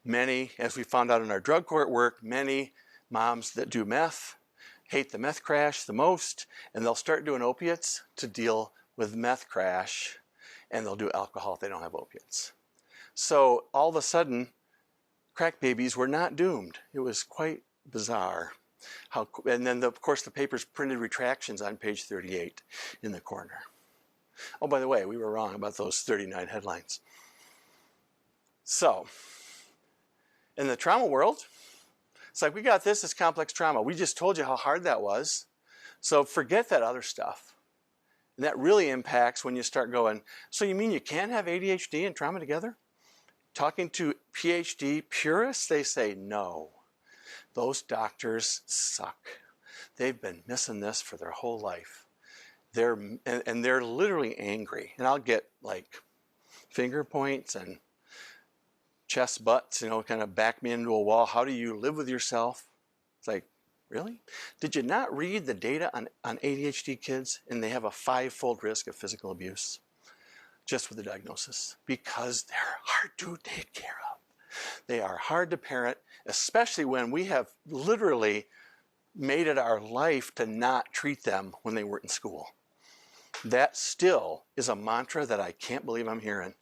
Many, as we found out in our drug court work, many Moms that do meth hate the meth crash the most, and they'll start doing opiates to deal with meth crash, and they'll do alcohol if they don't have opiates. So all of a sudden, crack babies were not doomed. It was quite bizarre. And then, of course, the papers printed retractions on page 38 in the corner. Oh, by the way, we were wrong about those 39 headlines. So, in the trauma world, it's like, we got this as complex trauma. We just told you how hard that was. So forget that other stuff. And that really impacts when you start going, so you mean you can't have ADHD and trauma together? Talking to PhD purists, they say no. Those doctors suck. They've been missing this for their whole life. They're literally angry. And I'll get like finger points and chest butts, kind of back me into a wall. How do you live with yourself? It's like, really? Did you not read the data on ADHD kids? And they have a 5-fold risk of physical abuse just with the diagnosis, because they're hard to take care of. They are hard to parent, especially when we have literally made it our life to not treat them when they weren't in school. That still is a mantra that I can't believe I'm hearing.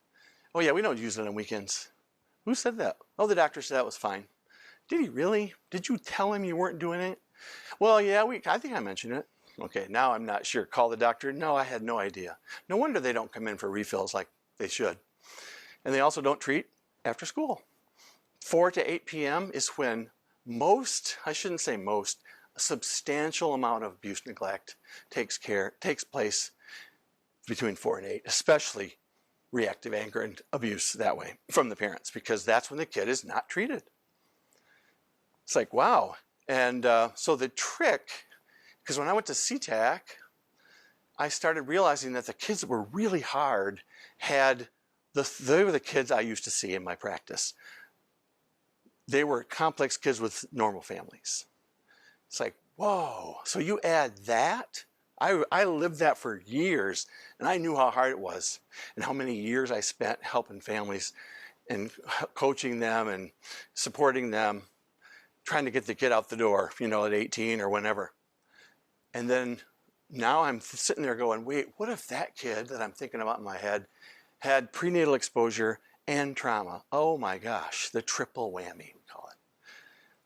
Oh yeah, we don't use it on weekends. Who said that? Oh, the doctor said that was fine. Did he really? Did you tell him you weren't doing it? Well, yeah, I think I mentioned it. Okay, now I'm not sure. Call the doctor. No, I had no idea. No wonder they don't come in for refills like they should. And they also don't treat after school. 4 to 8 p.m. is when I shouldn't say most, a substantial amount of abuse neglect takes place between 4 and 8, especially reactive anger and abuse that way from the parents, because that's when the kid is not treated. It's like, wow. And so the trick, because when I went to CTAC, I started realizing that the kids that were really hard they were the kids I used to see in my practice. They were complex kids with normal families. It's like, whoa. So you add that? I lived that for years, and I knew how hard it was and how many years I spent helping families and coaching them and supporting them, trying to get the kid out the door, at 18 or whenever. And then now I'm sitting there going, wait, what if that kid that I'm thinking about in my head had prenatal exposure and trauma? Oh my gosh, the triple whammy, we call it.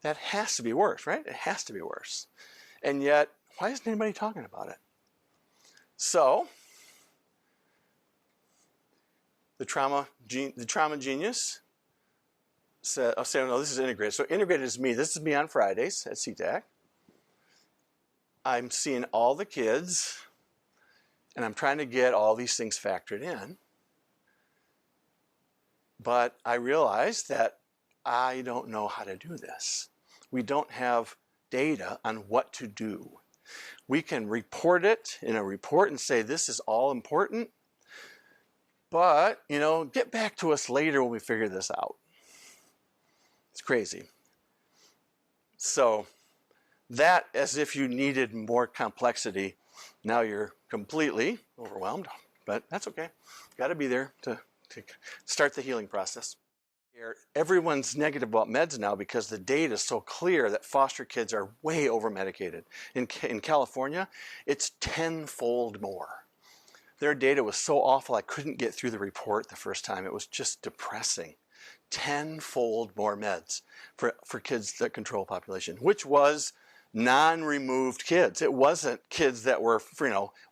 That has to be worse, right? It has to be worse. And yet, why isn't anybody talking about it? So, the trauma genius said, no, this is integrated. So integrated is me. This is me on Fridays at CTAC. I'm seeing all the kids, and I'm trying to get all these things factored in. But I realized that I don't know how to do this. We don't have data on what to do. We can report it in a report and say this is all important, but, get back to us later when we figure this out. It's crazy. So that, as if you needed more complexity, now you're completely overwhelmed, but that's okay. Got to be there to start the healing process. Everyone's negative about meds now because the data is so clear that foster kids are way over-medicated. In California, it's 10-fold more. Their data was so awful I couldn't get through the report the first time. It was just depressing. 10-fold more meds for kids that control population, which was non-removed kids. It wasn't kids that were,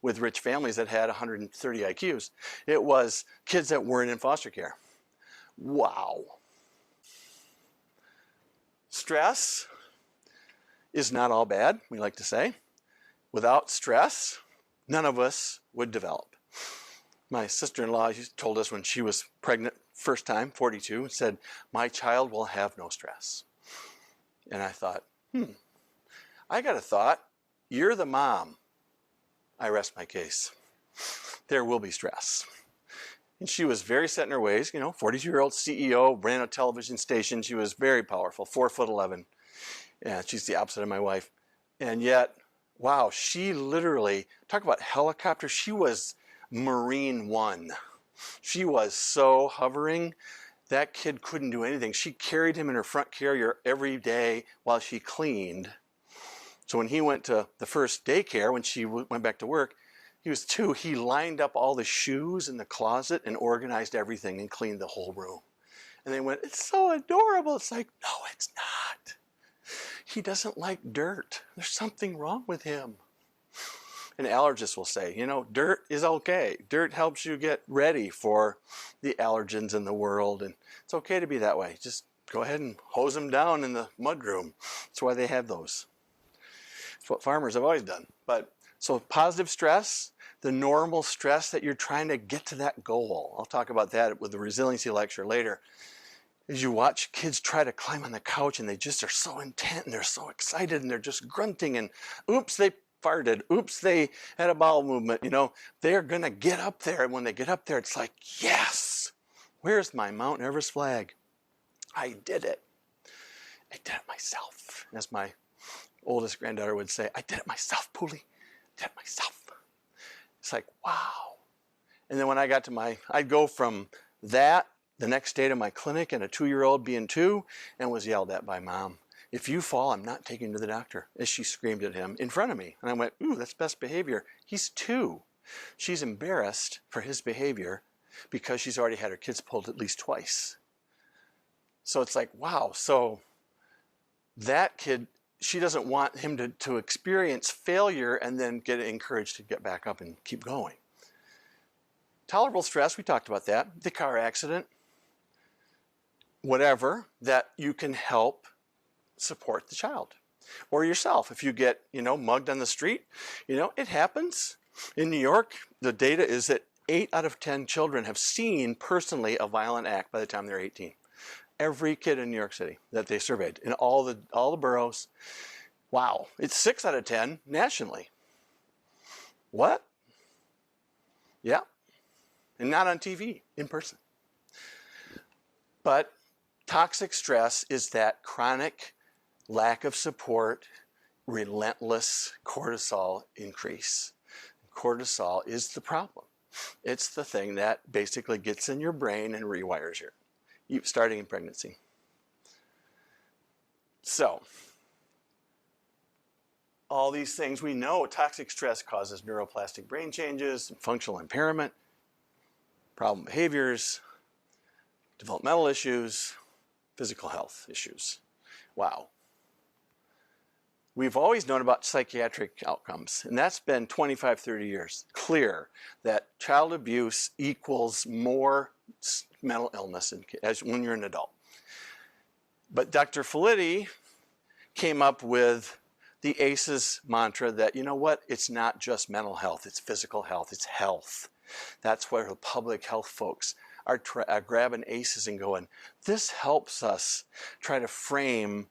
with rich families that had 130 IQs. It was kids that weren't in foster care. Wow. Stress is not all bad, we like to say. Without stress, none of us would develop. My sister-in-law told us when she was pregnant, first time, 42, said, my child will have no stress. And I thought, I got a thought. You're the mom. I rest my case. There will be stress. And she was very set in her ways, 42-year-old CEO, ran a television station. She was very powerful, 4'11". Yeah, she's the opposite of my wife. And yet, wow, she literally, talk about helicopter, she was Marine One. She was so hovering. that kid couldn't do anything. She carried him in her front carrier every day while she cleaned. So when he went to the first daycare, when she went back to work, he was 2. He lined up all the shoes in the closet and organized everything and cleaned the whole room. And they went, it's so adorable. It's like, no, it's not. He doesn't like dirt. There's something wrong with him. An allergist will say, you know, dirt is okay. Dirt helps you get ready for the allergens in the world. And it's okay to be that way. Just go ahead and hose them down in the mudroom. That's why they have those. It's what farmers have always done. But so positive stress, the normal stress that you're trying to get to that goal. I'll talk about that with the resiliency lecture later. As you watch kids try to climb on the couch and they just are so intent and they're so excited and they're just grunting and oops, they farted. Oops, they had a bowel movement. You know, they're going to get up there. And when they get up there, it's like, yes, where's my Mount Everest flag? I did it. I did it myself. As my oldest granddaughter would say, I did it myself, Poolie. I did it myself. It's like, wow. And then when I got to I'd go from that the next day to my clinic and a 2-year-old being 2 and was yelled at by mom. If you fall, I'm not taking you to the doctor, as she screamed at him in front of me. And I went, ooh, that's best behavior. He's 2. She's embarrassed for his behavior because she's already had her kids pulled at least twice. So it's like, wow. So that kid, she doesn't want him to experience failure and then get encouraged to get back up and keep going. Tolerable stress, we talked about that. The car accident, whatever, that you can help support the child or yourself. If you get, mugged on the street, it happens. In New York, the data is that 8 out of 10 children have seen personally a violent act by the time they're 18. Every kid in New York City that they surveyed in all the boroughs. Wow, it's 6 out of 10 nationally. What? Yeah, and not on TV, in person. But toxic stress is that chronic lack of support, relentless cortisol increase. Cortisol is the problem. It's the thing that basically gets in your brain and rewires you, starting in pregnancy. So, all these things we know, toxic stress causes neuroplastic brain changes, functional impairment, problem behaviors, developmental issues, physical health issues. Wow. We've always known about psychiatric outcomes, and that's been 25, 30 years. Clear that child abuse equals more mental illness when you're an adult. But Dr. Felitti came up with the ACEs mantra that, you know what, it's not just mental health, it's physical health, it's health. That's where the public health folks are grabbing ACEs and going, this helps us try to frame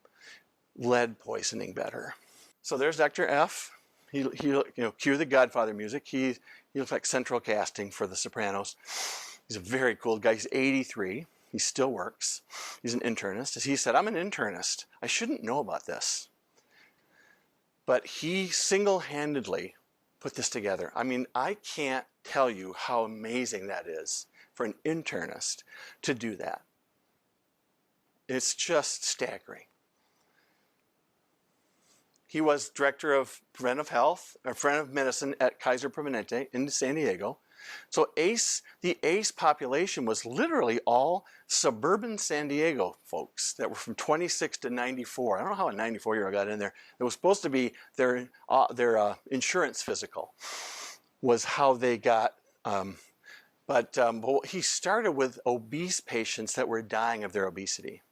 lead poisoning better. So there's Dr. F. He cue the Godfather music. He looks like central casting for The Sopranos. He's a very cool guy. He's 83. He still works. He's an internist. As he said, I'm an internist. I shouldn't know about this. But he single-handedly put this together. I mean, I can't tell you how amazing that is for an internist to do that. It's just staggering. He was director of Preventive Health, or Preventive Medicine at Kaiser-Permanente in San Diego. So the ACE population was literally all suburban San Diego folks that were from 26 to 94. I don't know how a 94-year-old got in there. It was supposed to be their insurance physical was how they got. But he started with obese patients that were dying of their obesity.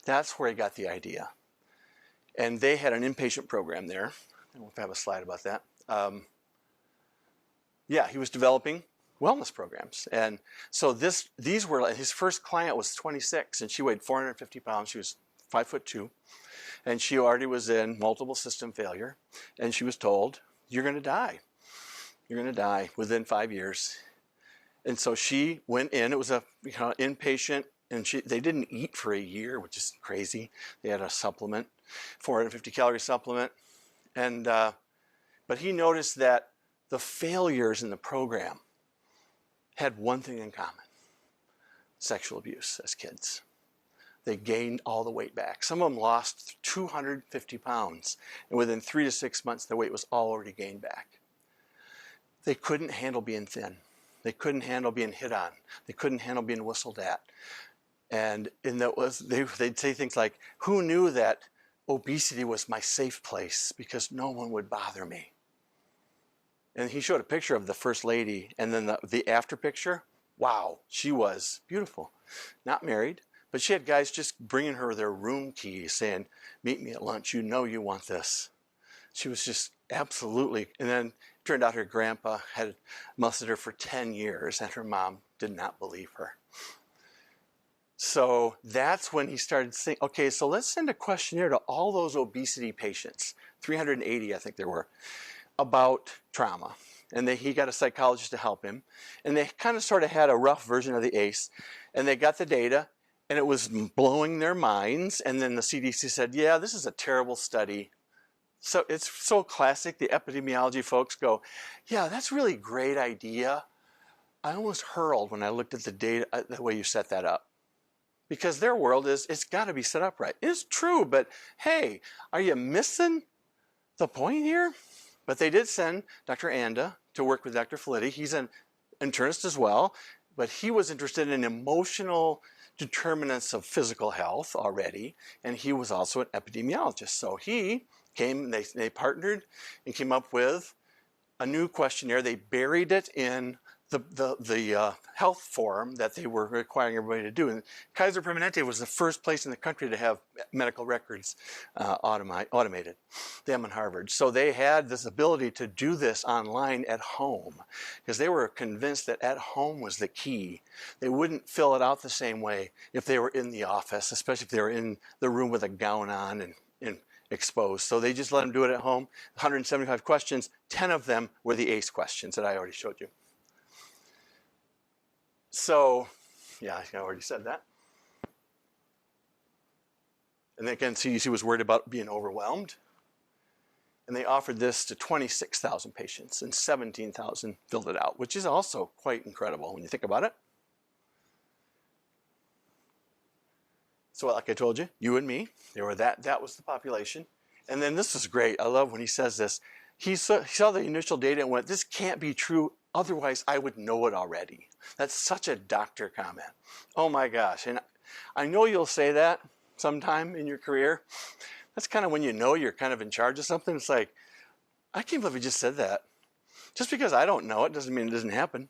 That's where he got the idea. And they had an inpatient program there. I don't know if I have a slide about that. He was developing wellness programs. And so these were, his first client was 26 and she weighed 450 pounds. She was 5'2". And she already was in multiple system failure. And she was told, you're going to die. You're going to die within 5 years. And so she went in. It was a inpatient. And they didn't eat for a year, which is crazy. They had a supplement, 450 calorie supplement. And but he noticed that the failures in the program had one thing in common. sexual abuse as kids. They gained all the weight back. Some of them lost 250 pounds, and within 3 to 6 months, their weight was already gained back. They couldn't handle being thin. They couldn't handle being hit on. They couldn't handle being whistled at. And they'd say things like, who knew that obesity was my safe place because no one would bother me? And he showed a picture of the first lady, and then the after picture. Wow, she was beautiful. Not married, but she had guys just bringing her their room keys saying, meet me at lunch, you know you want this. She was just absolutely, and then it turned out her grandpa had molested her for 10 years and her mom did not believe her. So that's when he started saying, okay, so let's send a questionnaire to all those obesity patients, 380 I think there were, about trauma. And he got a psychologist to help him. And they kind of sort of had a rough version of the ACE. And they got the data, and it was blowing their minds. And then the CDC said, yeah, this is a terrible study. So it's so classic. The epidemiology folks go, yeah, that's really a great idea. I almost hurled when I looked at the data, the way you set that up. Because their world is, it's got to be set up right. It's true, but hey, are you missing the point here? But they did send Dr. Anda to work with Dr. Felitti. He's an internist as well, but he was interested in emotional determinants of physical health already, and he was also an epidemiologist. So he came, they partnered and came up with a new questionnaire. They buried it in the health forum that they were requiring everybody to do. And Kaiser-Permanente was the first place in the country to have medical records automated, them and Harvard. So they had this ability to do this online at home because they were convinced that at home was the key. They wouldn't fill it out the same way if they were in the office, especially if they were in the room with a gown on and exposed. So they just let them do it at home. 175 questions, 10 of them were the ACE questions that I already showed you. So, yeah, I already said that. And then again, CDC was worried about being overwhelmed. And they offered this to 26,000 patients, and 17,000 filled it out, which is also quite incredible when you think about it. So like I told you, you and me, that was the population. And then this is great. I love when he says this. He saw the initial data and went, this can't be true. Otherwise, I would know it already. That's such a doctor comment. Oh my gosh. And I know you'll say that sometime in your career. That's kind of when you know you're kind of in charge of something. It's like, I can't believe he just said that. Just because I don't know it doesn't mean it doesn't happen.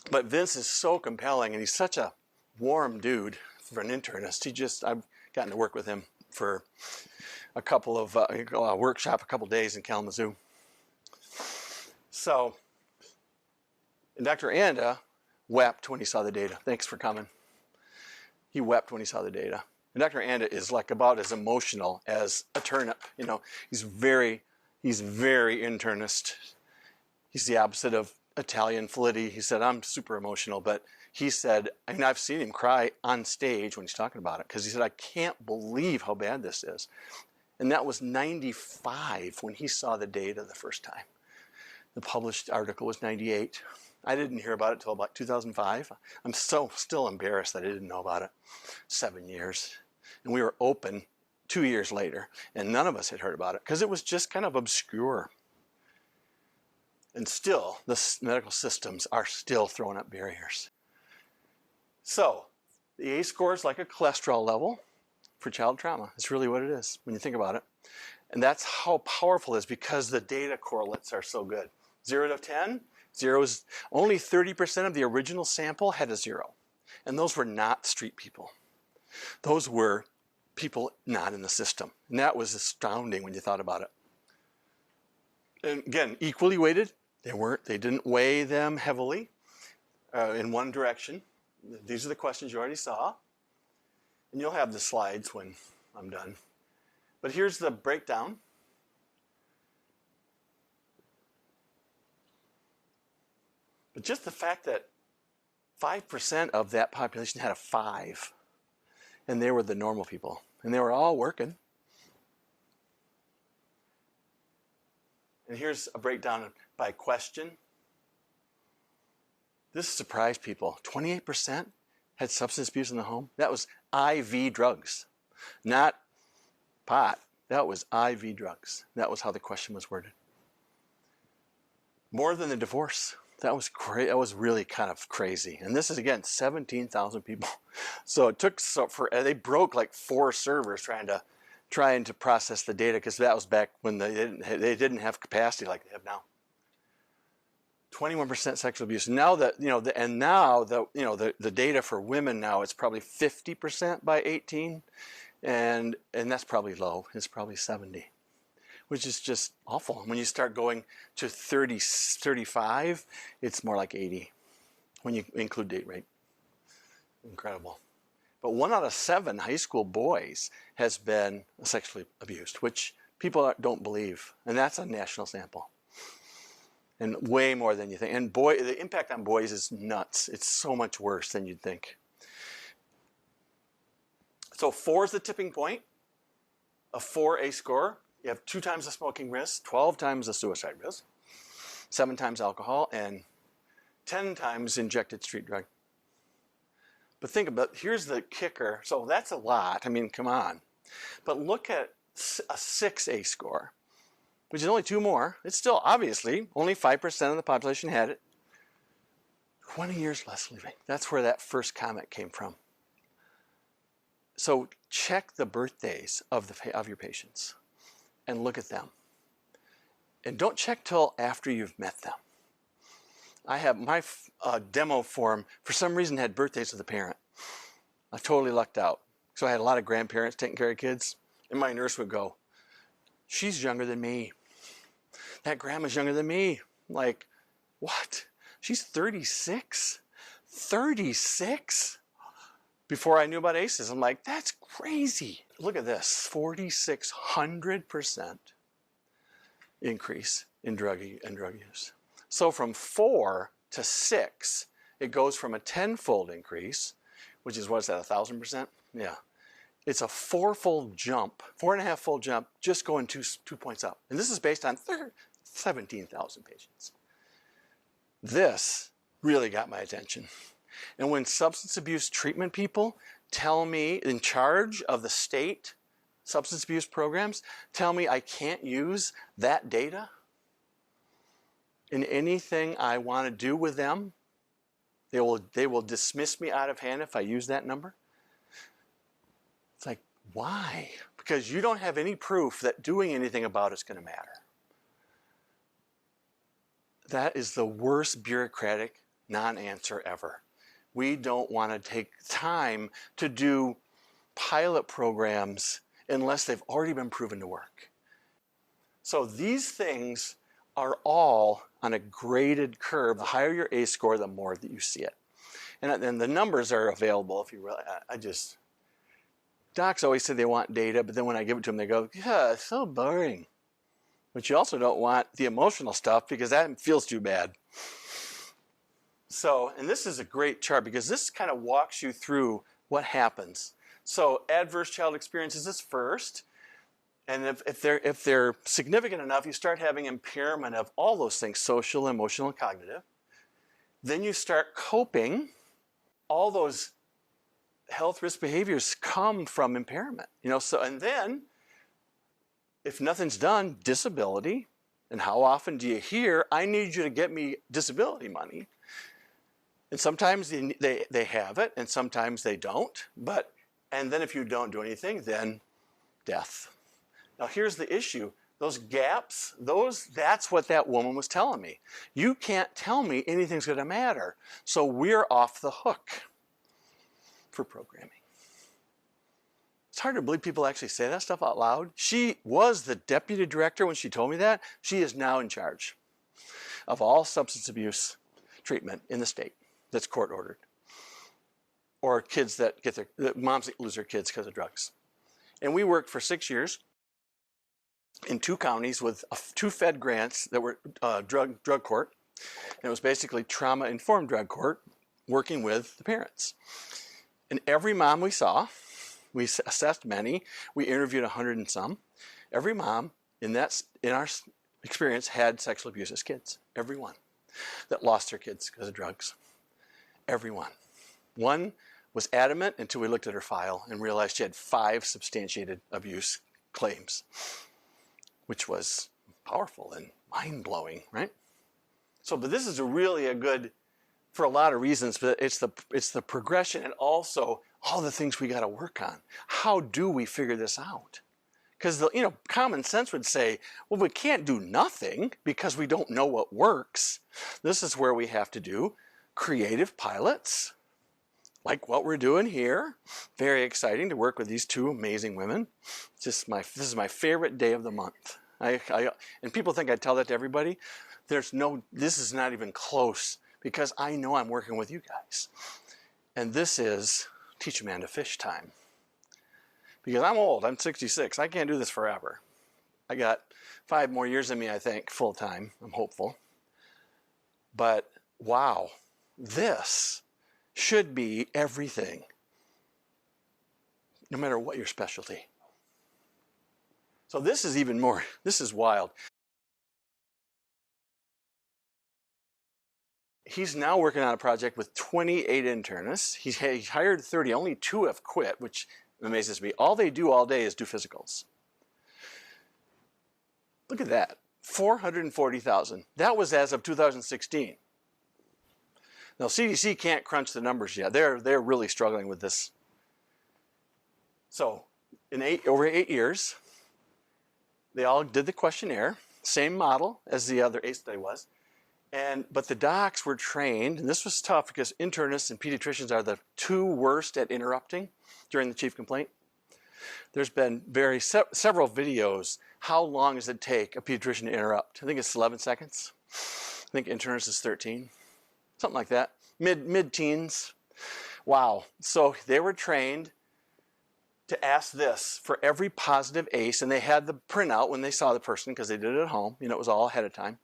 But Vince is so compelling, and he's such a warm dude for an internist. I've gotten to work with him for a couple of a workshop, a couple days in Kalamazoo. So, and Dr. Anda wept when he saw the data. Thanks for coming. He wept when he saw the data. And Dr. Anda is like about as emotional as a turnip. You know, he's very internist. He's the opposite of Italian Felitti. He said, I'm super emotional, but he said, I mean, I've seen him cry on stage when he's talking about it, because he said, I can't believe how bad this is. And that was 95 when he saw the data the first time. The published article was 98. I didn't hear about it until about 2005. I'm still embarrassed that I didn't know about it. 7 years. And we were open 2 years later, and none of us had heard about it because it was just kind of obscure. And still, the medical systems are still throwing up barriers. So, the ACE score is like a cholesterol level for child trauma. It's really what it is when you think about it. And that's how powerful it is because the data correlates are so good. 0 to 10, 0 is only 30% of the original sample had a 0. And those were not street people. Those were people not in the system. And that was astounding when you thought about it. And again, equally weighted. They didn't weigh them heavily in one direction. These are the questions you already saw. And you'll have the slides when I'm done. But here's the breakdown. But just the fact that 5% of that population had a 5, and they were the normal people, and they were all working. And here's a breakdown by question. This surprised people. 28% had substance abuse in the home. That was IV drugs, not pot. That was IV drugs. That was how the question was worded. More than the divorce. That was crazy. That was really kind of crazy. And this is, again, 17,000 people. So it took they broke like 4 servers trying to process the data, because that was back when they didn't have capacity like they have now. 21% sexual abuse. Now that, the data for women now, it's probably 50% by 18, and that's probably low. It's probably 70, which is just awful. When you start going to 30, 35, it's more like 80 when you include date rape. Incredible. But 1 out of 7 high school boys has been sexually abused, which people don't believe, and that's a national sample. And way more than you think. And the impact on boys is nuts. It's so much worse than you'd think. So 4 is the tipping point. A 4 ACE score. You have 2 times the smoking risk, 12 times the suicide risk, 7 times alcohol, and 10 times injected street drug. But think about, here's the kicker. So that's a lot. I mean, come on. But look at a 6 ACE score, which is only 2 more. It's still, obviously, only 5% of the population had it. 20 years less living. That's where that first comment came from. So check the birthdays of your patients and look at them. And don't check till after you've met them. I have my demo form, for some reason, had birthdays of the parent. I totally lucked out. So I had a lot of grandparents taking care of kids, and my nurse would go, "She's younger than me. That grandma's younger than me." I'm like, what? She's 36? 36? Before I knew about ACEs, I'm like, that's crazy. Look at this, 4,600% increase in drug use. So from 4 to 6, it goes from a 10-fold increase, which is, what's that, 1,000%? Yeah. It's a 4-fold jump, 4.5-fold jump, just going 2 points up. And this is based on 17,000 patients. This really got my attention. And when substance abuse treatment people tell me, in charge of the state substance abuse programs, tell me I can't use that data in anything I want to do with them, they will dismiss me out of hand if I use that number. It's like, why? Because you don't have any proof that doing anything about it's going to matter. That is the worst bureaucratic non-answer ever. We don't want to take time to do pilot programs unless they've already been proven to work. So these things are all on a graded curve. The higher your ACE score, the more that you see it. And then the numbers are available if you really, docs always say they want data, but then when I give it to them, they go, "Yeah, it's so boring." But you also don't want the emotional stuff because that feels too bad. So, and this is a great chart because this kind of walks you through what happens. So adverse child experiences is first. And if they're significant enough, you start having impairment of all those things, social, emotional, and cognitive. Then you start coping. All those health risk behaviors come from impairment. So, and then, if nothing's done, disability. And how often do you hear, "I need you to get me disability money"? And sometimes they have it, and sometimes they don't. And then if you don't do anything, then death. Now here's the issue. Those gaps, that's what that woman was telling me. You can't tell me anything's going to matter. So we're off the hook for programming. It's hard to believe people actually say that stuff out loud. She was the deputy director when she told me that. She is now in charge of all substance abuse treatment in the state that's court ordered. Or kids that moms that lose their kids because of drugs. And we worked for 6 years in 2 counties with 2 Fed grants that were drug court. And it was basically trauma-informed drug court working with the parents. And every mom we saw, we assessed many, we interviewed 100 and some. Every mom in our experience had sexual abuse as kids. Every one that lost their kids because of drugs. Everyone. One was adamant until we looked at her file and realized she had 5 substantiated abuse claims, which was powerful and mind-blowing, right? So, but this is really a good, for a lot of reasons, but it's the progression and also all the things we got to work on. How do we figure this out? Because common sense would say, well, we can't do nothing because we don't know what works. This is where we have to do creative pilots, like what we're doing here. Very exciting to work with these 2 amazing women. This is my favorite day of the month. And people think I tell that to everybody. This is not even close because I know I'm working with you guys. And this is teach a man to fish time. Because I'm old, I'm 66, I can't do this forever. I got 5 more years in me, I think, full time, I'm hopeful. But wow, this should be everything, no matter what your specialty. So this is even more, this is wild. He's now working on a project with 28 internists. He hired 30, only 2 have quit, which amazes me. All they do all day is do physicals. Look at that, 440,000. That was as of 2016. Now CDC can't crunch the numbers yet. They're really struggling with this. So over 8 years, they all did the questionnaire, same model as the other ACE study was. But the docs were trained, and this was tough because internists and pediatricians are the 2 worst at interrupting during the chief complaint. There's been several videos. How long does it take a pediatrician to interrupt? I think it's 11 seconds. I think internist is 13, something like that. Mid-teens. Wow. So they were trained to ask this for every positive ACE, and they had the printout when they saw the person because they did it at home. It was all ahead of time.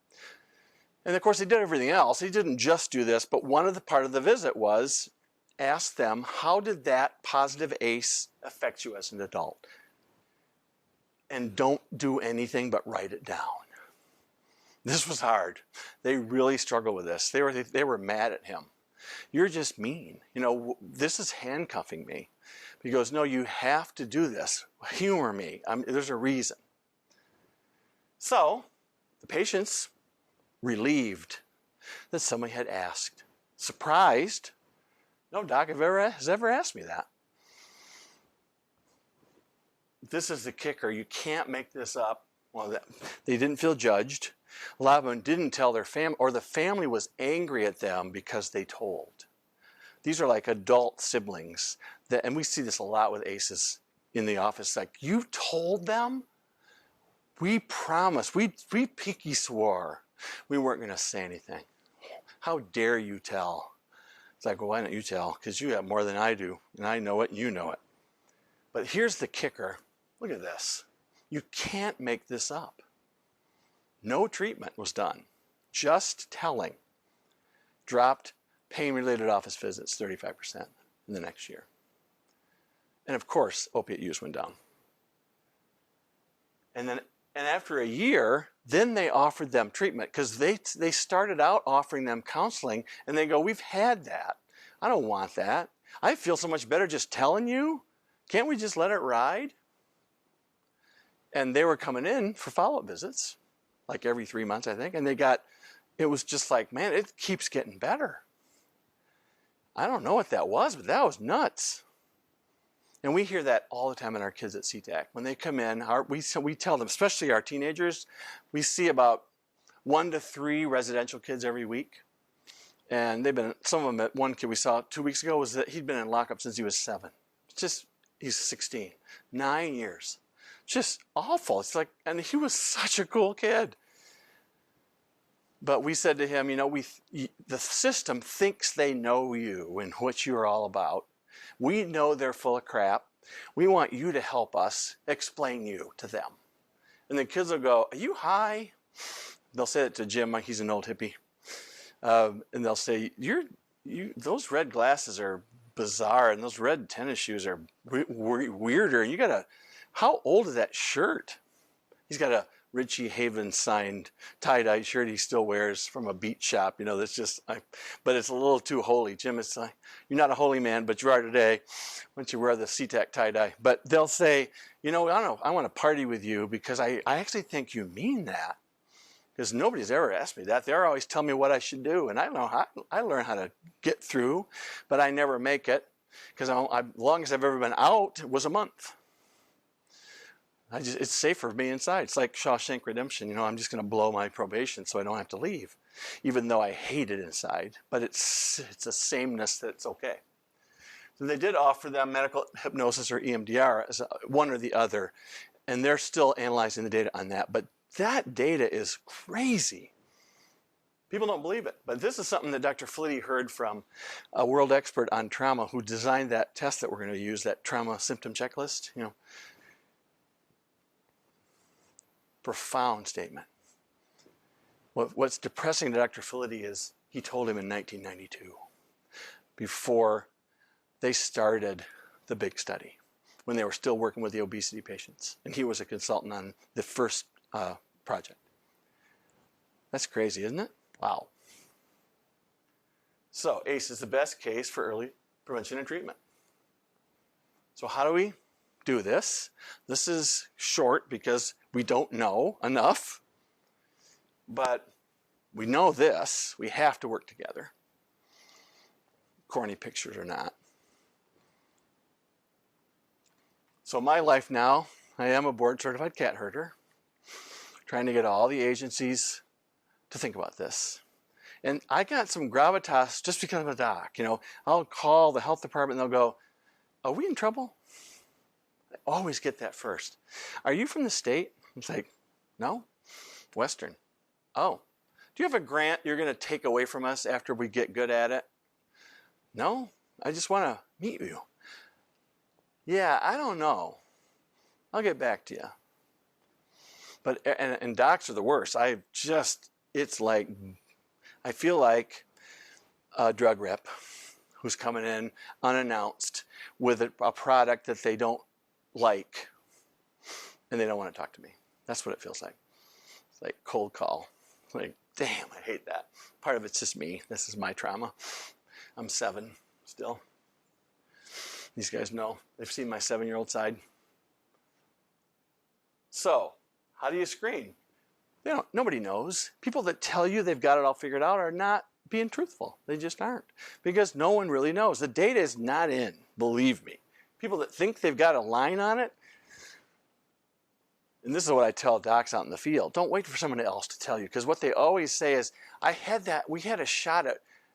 And of course, they did everything else. He didn't just do this, but one of the part of the visit was ask them, how did that positive ACE affect you as an adult? And don't do anything but write it down. This was hard. They really struggled with this. They were mad at him. You're just mean. This is handcuffing me. He goes, no, you have to do this. Humor me. There's a reason. So the patients, relieved that somebody had asked. Surprised. No doc has ever asked me that. This is the kicker. You can't make this up. Well, they didn't feel judged. A lot of them didn't tell their family, or the family was angry at them because they told. These are like adult siblings. And we see this a lot with ACEs in the office. Like, you told them? We promised. We pinky swore we weren't going to say anything. How dare you tell? It's like, well, why don't you tell? Because you have more than I do, and I know it, you know it. But here's the kicker. Look at this. You can't make this up. No treatment was done. Just telling. Dropped pain-related office visits 35% in the next year. And of course, opiate use went down. And after a year, then they offered them treatment because they started out offering them counseling, and they go, we've had that. I don't want that. I feel so much better just telling you. Can't we just let it ride? And they were coming in for follow-up visits, like every 3 months, I think, and it was just like, man, it keeps getting better. I don't know what that was, but that was nuts. And we hear that all the time in our kids at CTAC. When they come in, we tell them, especially our teenagers, we see about 1 to 3 residential kids every week. And some of them, one kid we saw 2 weeks ago, was that he'd been in lockup since he was 7. He's 16, 9 years. Just awful. It's like, and he was such a cool kid. But we said to him, the system thinks they know you and what you're all about. We know they're full of crap. We want you to help us explain you to them. And the kids will go, are you high? They'll say it to Jim, like he's an old hippie. And they'll say, those red glasses are bizarre, and those red tennis shoes are weirder. And how old is that shirt? He's got a Richie Havens signed tie-dye shirt he still wears from a beat shop. You know, that's just, but it's a little too holy. Jim, it's like, you're not a holy man, but you are today once you wear the SeaTac tie-dye. But they'll say, you know, I want to party with you because I actually think you mean that. Because nobody's ever asked me that. They're always telling me what I should do. And I learn how to get through, but I never make it. Because as long as I've ever been out, it was a month. It's safer for me inside. It's like Shawshank Redemption. You know, I'm just going to blow my probation so I don't have to leave. Even though I hate it inside. But it's a sameness that's okay. So they did offer them medical hypnosis or EMDR as one or the other. And they're still analyzing the data on that. But that data is crazy. People don't believe it. But this is something that Dr. Felitti heard from a world expert on trauma who designed that test that we're going to use, that trauma symptom checklist. You know, profound statement. What's depressing to Dr. Felitti is he told him in 1992, before they started the big study, when they were still working with the obesity patients. And he was a consultant on the first project. That's crazy, isn't it? Wow. So ACE is the best case for early prevention and treatment. So how do we do this? This is short because we don't know enough, but we know this. We have to work together. Corny pictures or not. So my life now, I am a board certified cat herder, trying to get all the agencies to think about this. And I got some gravitas just because I'm a doc. You know, I'll call the health department and they'll go, are we in trouble? I always get that first. Are you from the state? It's like, no, Western. Oh, do you have a grant you're going to take away from us after we get good at it? No, I just want to meet you. Yeah, I don't know. I'll get back to you. But, and docs are the worst. It's like, I feel like a drug rep who's coming in unannounced with a product that they don't like and they don't want to talk to me. That's what it feels like. It's like cold call. Like, damn, I hate that. Part of it's just me. This is my trauma. I'm 7 still. These guys know. They've seen my 7-year-old side. So, how do you screen? Nobody knows. People that tell you they've got it all figured out are not being truthful. They just aren't. Because no one really knows. The data is not in, believe me. People that think they've got a line on it, and this is what I tell docs out in the field, don't wait for someone else to tell you. Because what they always say is, we had a shot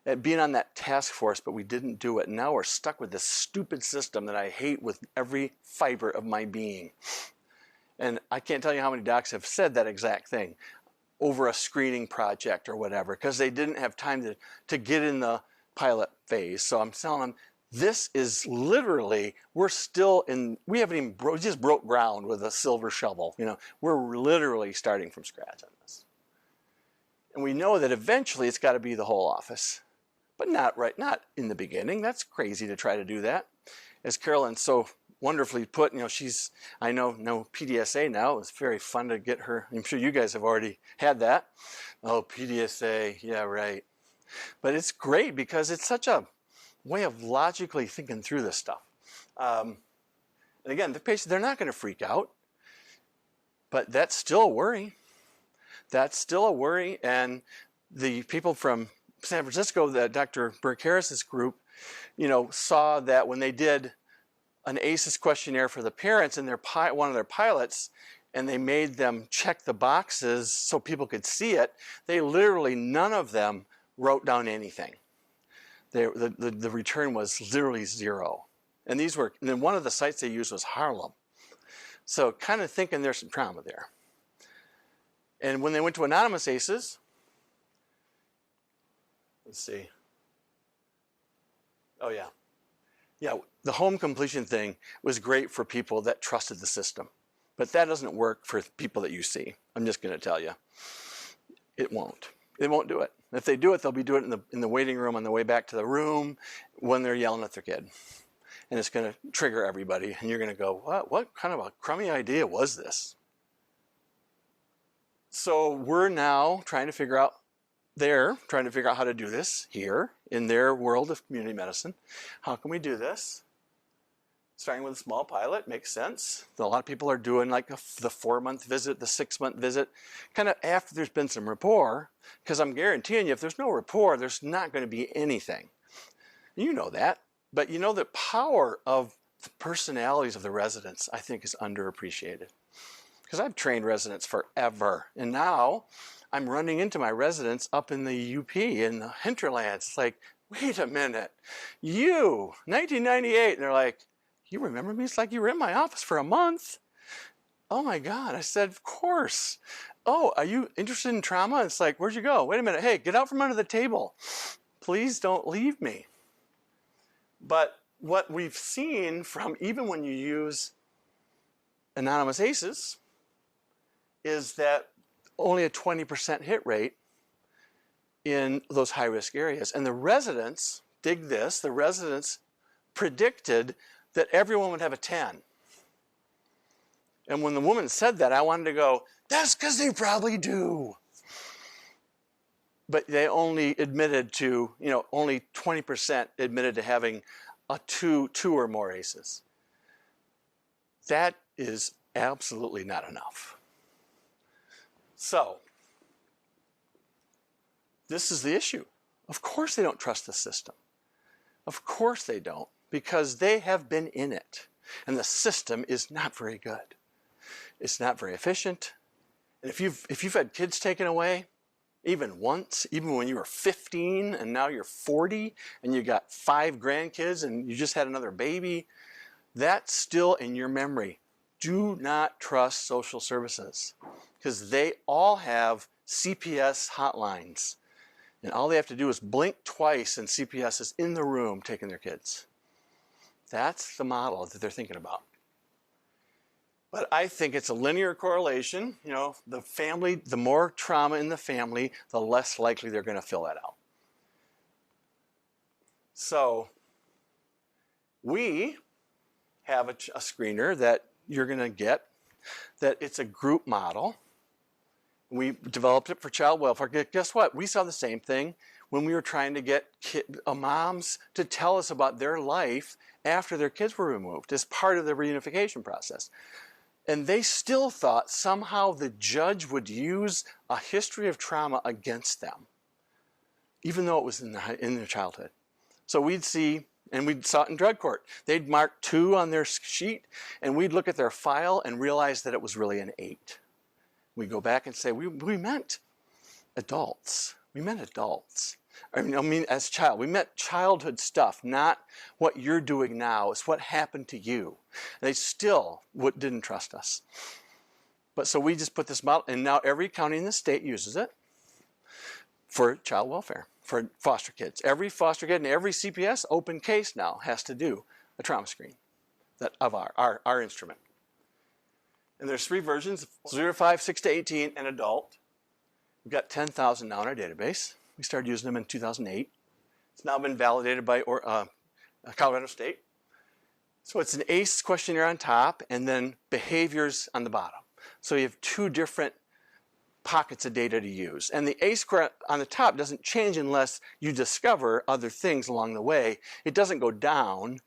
at being on that task force, but we didn't do it. And now we're stuck with this stupid system that I hate with every fiber of my being. And I can't tell you how many docs have said that exact thing over a screening project or whatever, because they didn't have time to get in the pilot phase. So I'm telling them, this is literally, we haven't even just broke ground with a silver shovel. You know, we're literally starting from scratch on this. And we know that eventually it's got to be the whole office, but not in the beginning. That's crazy to try to do that. As Carolyn so wonderfully put, you know, I know PDSA now. It's very fun to get her. I'm sure you guys have already had that. Oh, PDSA, yeah, right. But it's great because it's such a way of logically thinking through this stuff. And again, the patient, they're not going to freak out, but that's still a worry. That's still a worry. And the people from San Francisco, that Dr. Burke Harris's group, you know, saw that when they did an ACEs questionnaire for the parents in one of their pilots, and they made them check the boxes so people could see it, they literally, none of them wrote down anything. The return was literally 0. And then one of the sites they used was Harlem. So kind of thinking there's some trauma there. And when they went to anonymous ACEs, let's see. Oh yeah. Yeah, the home completion thing was great for people that trusted the system. But that doesn't work for people that you see. I'm just going to tell you. It won't. They won't do it. If they do it, they'll be doing it in the waiting room on the way back to the room when they're yelling at their kid. And it's going to trigger everybody. And you're going to go, what kind of a crummy idea was this? So we're now trying to figure out how to do this here in their world of community medicine. How can we do this? Starting with a small pilot makes sense. A lot of people are doing like the 4-month visit, the 6-month visit, kind of after there's been some rapport, because I'm guaranteeing you, if there's no rapport, there's not going to be anything. You know that, but you know the power of the personalities of the residents, I think, is underappreciated. Because I've trained residents forever, and now I'm running into my residents up in the UP, in the hinterlands. It's like, wait a minute, 1998, and they're like, you remember me? It's like you were in my office for a month. Oh my God. I said, of course. Oh, are you interested in trauma? It's like, where'd you go? Wait a minute. Hey, get out from under the table. Please don't leave me. But what we've seen from even when you use anonymous ACEs is that only a 20% hit rate in those high-risk areas. And the residents, dig this, the residents predicted that everyone would have a 10. And when the woman said that, I wanted to go, that's because they probably do. But they only admitted to, only 20% admitted to having a two or more ACEs. That is absolutely not enough. So, this is the issue. Of course they don't trust the system. Of course they don't, because they have been in it. And the system is not very good. It's not very efficient. And if you've had kids taken away, even once, even when you were 15 and now you're 40 and you got 5 grandkids and you just had another baby, that's still in your memory. Do not trust social services, because they all have CPS hotlines. And all they have to do is blink twice and CPS is in the room taking their kids. That's the model that they're thinking about. But I think it's a linear correlation. The family, the more trauma in the family, the less likely they're going to fill that out. So we have a screener that you're going to get, that it's a group model. We developed it for child welfare. Guess what? We saw the same thing when we were trying to get moms to tell us about their life after their kids were removed as part of the reunification process. And they still thought somehow the judge would use a history of trauma against them, even though it was in their childhood. So we'd see, and we saw it in drug court. They'd mark 2 on their sheet, and we'd look at their file and realize that it was really an 8. We go back and say, we meant adults. We meant adults. I mean, as child, we meant childhood stuff, not what you're doing now. It's what happened to you. And they still didn't trust us. But so we just put this model, and now every county in the state uses it for child welfare, for foster kids. Every foster kid and every CPS open case now has to do a trauma screen of our instrument. And there's 3 versions, 0 to 5, 6 to 18, and adult. We've got 10,000 now in our database. We started using them in 2008. It's now been validated by Colorado State. So it's an ACE questionnaire on top and then behaviors on the bottom. So you have 2 different pockets of data to use. And the ACE score on the top doesn't change unless you discover other things along the way. It doesn't go down.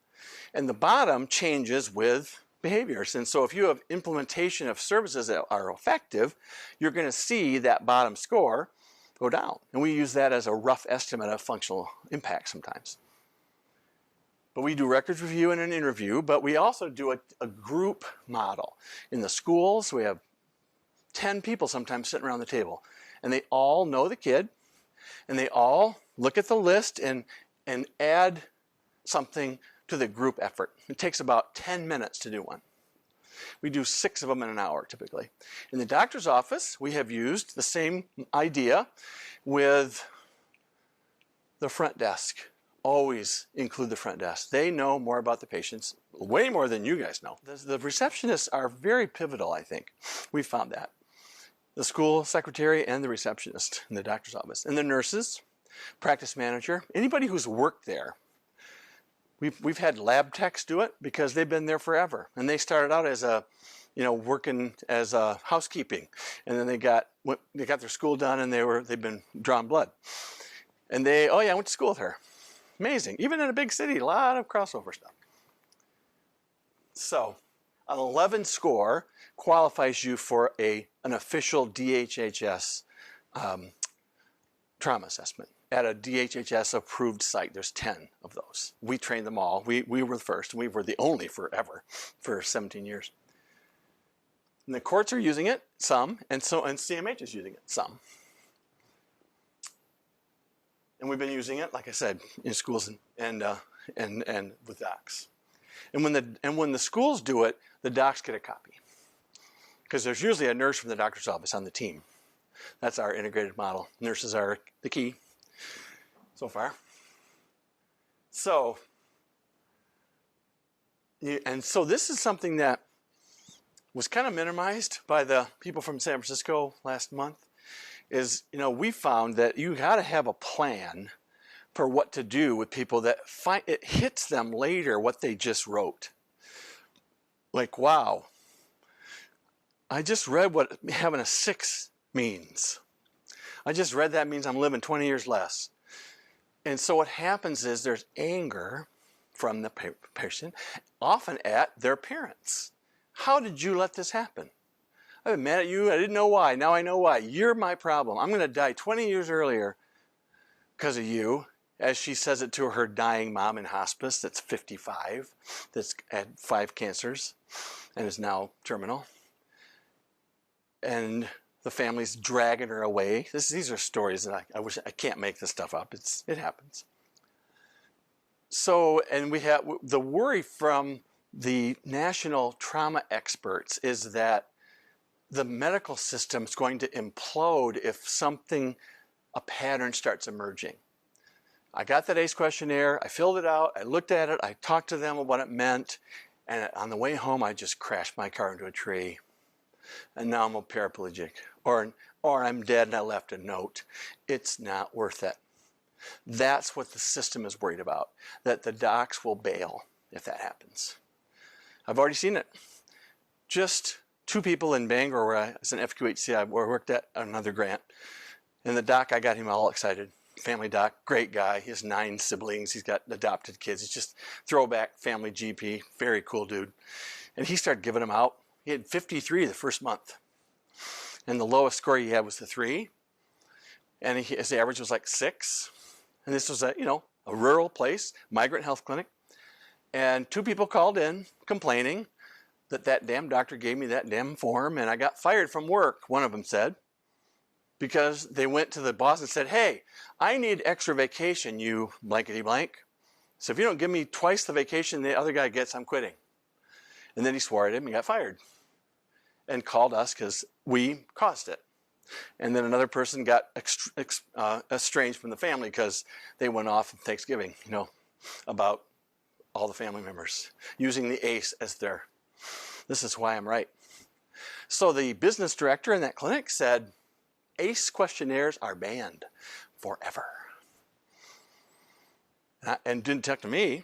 And the bottom changes with behaviors. And so if you have implementation of services that are effective, you're going to see that bottom score go down. And we use that as a rough estimate of functional impact sometimes. But we do records review and an interview, but we also do a group model. In the schools, we have 10 people sometimes sitting around the table, and they all know the kid, and they all look at the list and add something to the group effort. It takes about 10 minutes to do one. We do 6 of them in an hour typically. In the doctor's office, we have used the same idea with the front desk. Always include the front desk. They know more about the patients, way more than you guys know. The receptionists are very pivotal, I think. We found that. The school secretary and the receptionist in the doctor's office. And the nurses, practice manager, anybody who's worked there. We've had lab techs do it because they've been there forever. And they started out as a working as housekeeping, and then they got their school done, and they've been drawing blood, and I went to school with her. Amazing. Even in a big city, a lot of crossover stuff. So an 11 score qualifies you for an official DHHS trauma assessment at a DHHS approved site. There's 10 of those. We trained them all. We were the first, and we were the only forever for 17 years. And the courts are using it, some, and CMH is using it, some. And we've been using it, like I said, in schools and with docs. And when the schools do it, the docs get a copy, because there's usually a nurse from the doctor's office on the team. That's our integrated model. Nurses are the key so far. So this is something that was kind of minimized by the people from San Francisco last month. Is, we found that you got to have a plan for what to do with people that it hits them later what they just wrote. Like, wow, I just read what having a 6 means. I just read that means I'm living 20 years less. And so what happens is there's anger from the patient, often at their parents. How did you let this happen? I've been mad at you. I didn't know why. Now I know why. You're my problem. I'm going to die 20 years earlier because of you, as she says it to her dying mom in hospice that's 55, that's had 5 cancers and is now terminal. And the family's dragging her away. These are stories that I can't make this stuff up. It happens. So, and we have the worry from the national trauma experts is that the medical system is going to implode if a pattern starts emerging. I got that ACE questionnaire, I filled it out, I looked at it, I talked to them about what it meant, and on the way home I just crashed my car into a tree. And now I'm a paraplegic, or I'm dead and I left a note. It's not worth it. That's what the system is worried about, that the docs will bail if that happens. I've already seen it. Just 2 people in Bangor where I was an FQHC, I worked at another grant. And the doc, I got him all excited. Family doc, great guy. He has 9 siblings. He's got adopted kids. He's just throwback family GP, very cool dude. And he started giving them out. He had 53 the first month. And the lowest score he had was the 3. And his average was like 6. And this was a rural place, migrant health clinic. And 2 people called in complaining that damn doctor gave me that damn form and I got fired from work, one of them said, because they went to the boss and said, hey, I need extra vacation, you blankety blank. So if you don't give me twice the vacation the other guy gets, I'm quitting. And then he swore at him and got fired and called us because we caused it. And then another person got estranged from the family because they went off on Thanksgiving, about all the family members, using the ACE as their, this is why I'm right. So the business director in that clinic said, ACE questionnaires are banned forever. And didn't talk to me,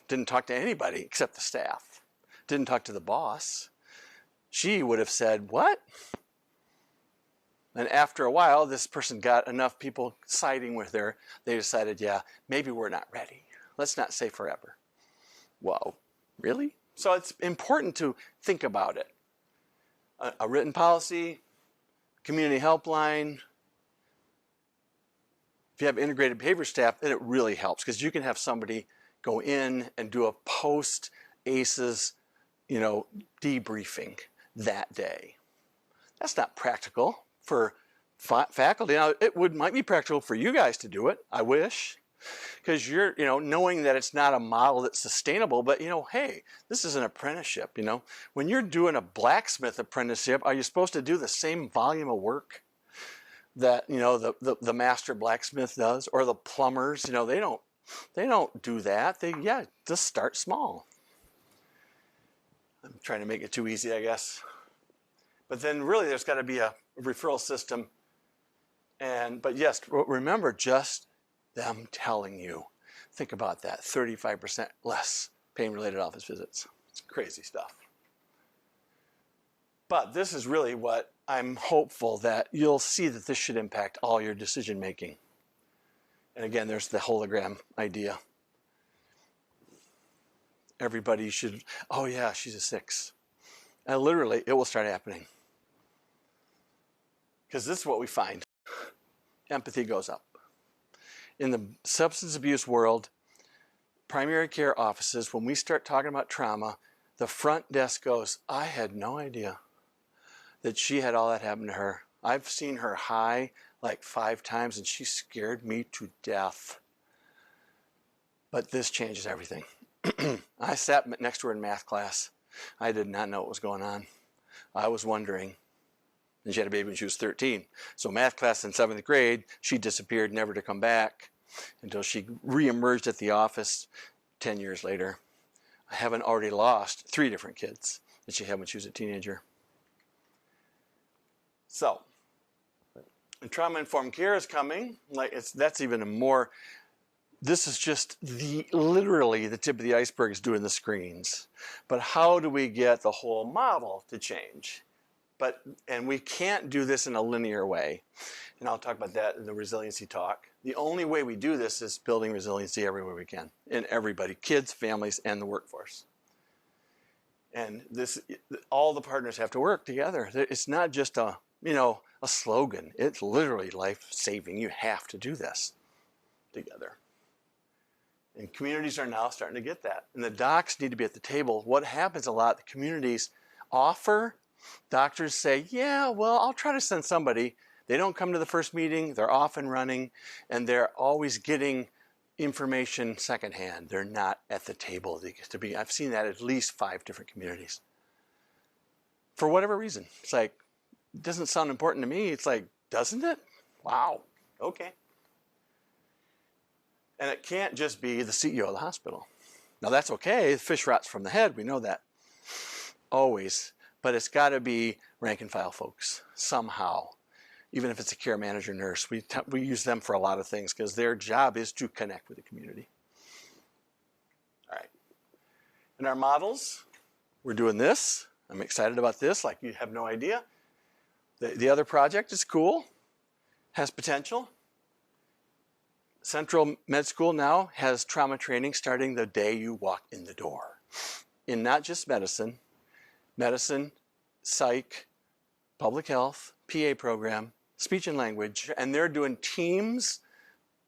didn't talk to anybody except the staff, didn't talk to the boss. She would have said, what? And after a while, this person got enough people siding with her, they decided, yeah, maybe we're not ready. Let's not say forever. Whoa, really? So it's important to think about it. A written policy, community helpline. If you have integrated behavior staff, then it really helps because you can have somebody go in and do a post-ACEs, debriefing that day. That's not practical for faculty. Now, might be practical for you guys to do it, I wish. Because you're, knowing that it's not a model that's sustainable, but, hey, this is an apprenticeship, When you're doing a blacksmith apprenticeship, are you supposed to do the same volume of work that, the master blacksmith does? Or the plumbers, they don't do that. Just start small. I'm trying to make it too easy, I guess. But then really there's got to be a referral system. But yes, remember just them telling you. Think about that, 35% less pain-related office visits. It's crazy stuff. But this is really what I'm hopeful that you'll see that this should impact all your decision making. And again, there's the hologram idea. Everybody should, oh yeah, she's a 6. And literally, it will start happening. Because this is what we find. Empathy goes up. In the substance abuse world, primary care offices, when we start talking about trauma, the front desk goes, I had no idea that she had all that happen to her. I've seen her high like 5 times and she scared me to death. But this changes everything. I sat next to her in math class. I did not know what was going on. I was wondering. And she had a baby when she was 13. So math class in 7th grade, she disappeared, never to come back until she reemerged at the office 10 years later. I haven't already lost 3 different kids that she had when she was a teenager. So, trauma-informed care is coming. That's even a more, this is just literally the tip of the iceberg is doing the screens. But how do we get the whole model to change? And we can't do this in a linear way. And I'll talk about that in the resiliency talk. The only way we do this is building resiliency everywhere we can, in everybody, kids, families, and the workforce. And all the partners have to work together. It's not just a slogan. It's literally life-saving. You have to do this together. And communities are now starting to get that. And the docs need to be at the table. What happens a lot, the communities offer, doctors say, yeah, well, I'll try to send somebody. They don't come to the first meeting. They're off and running. And they're always getting information secondhand. They're not at the table. I've seen that at least 5 different communities. For whatever reason. It's like, it doesn't sound important to me. It's like, doesn't it? Wow. Okay. And it can't just be the CEO of the hospital. Now that's okay. The fish rots from the head. We know that. Always. But it's got to be rank and file folks somehow. Even if it's a care manager, nurse. We use them for a lot of things because their job is to connect with the community. All right. In our models, we're doing this. I'm excited about this, like you have no idea. The other project is cool, has potential. Central Med School now has trauma training starting the day you walk in the door. In not just medicine, psych, public health, PA program, speech and language, and they're doing teams.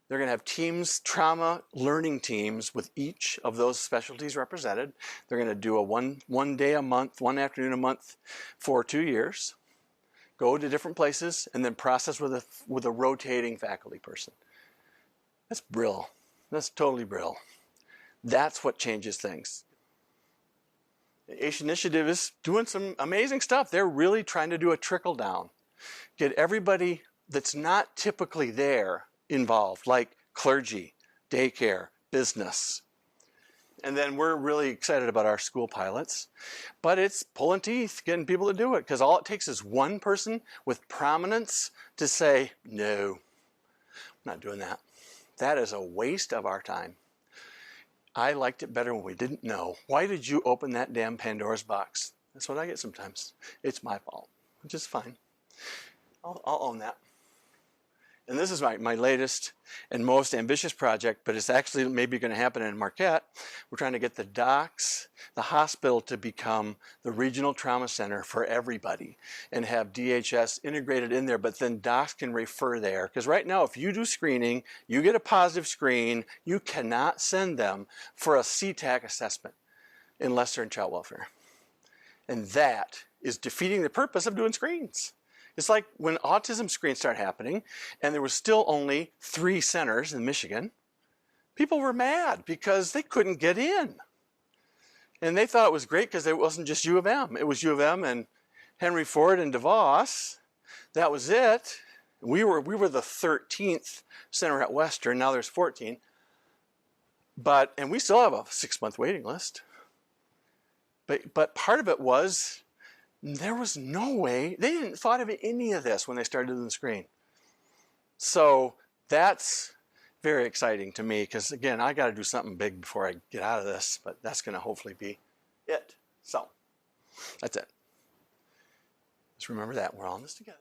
They're going to have teams, trauma learning teams with each of those specialties represented. They're going to do a one day a month, one afternoon a month for 2 years. Go to different places and then process with a rotating faculty person. That's brill. That's totally brill. That's what changes things. The ACE Initiative is doing some amazing stuff. They're really trying to do a trickle down. Get everybody that's not typically there involved, like clergy, daycare, business. And then we're really excited about our school pilots. But it's pulling teeth, getting people to do it, because all it takes is one person with prominence to say, no, I'm not doing that. That is a waste of our time. I liked it better when we didn't know. Why did you open that damn Pandora's box? That's what I get sometimes. It's my fault, which is fine. I'll own that. And this is my latest and most ambitious project, but it's actually maybe going to happen in Marquette. We're trying to get the docs, the hospital, to become the regional trauma center for everybody and have DHS integrated in there, but then docs can refer there. Because right now, if you do screening, you get a positive screen, you cannot send them for a CTAC assessment unless they're in child welfare. And that is defeating the purpose of doing screens. It's like when autism screens started happening and there was still only 3 centers in Michigan, people were mad because they couldn't get in. And they thought it was great because it wasn't just U of M. It was U of M and Henry Ford and DeVos. That was it. We were the 13th center at Western. Now there's 14. And we still have a 6-month waiting list. But part of it was there was no way, they didn't thought of any of this when they started doing the screen. So that's very exciting to me because, again, I got to do something big before I get out of this, but that's going to hopefully be it. So that's it. Just remember that. We're all in this together.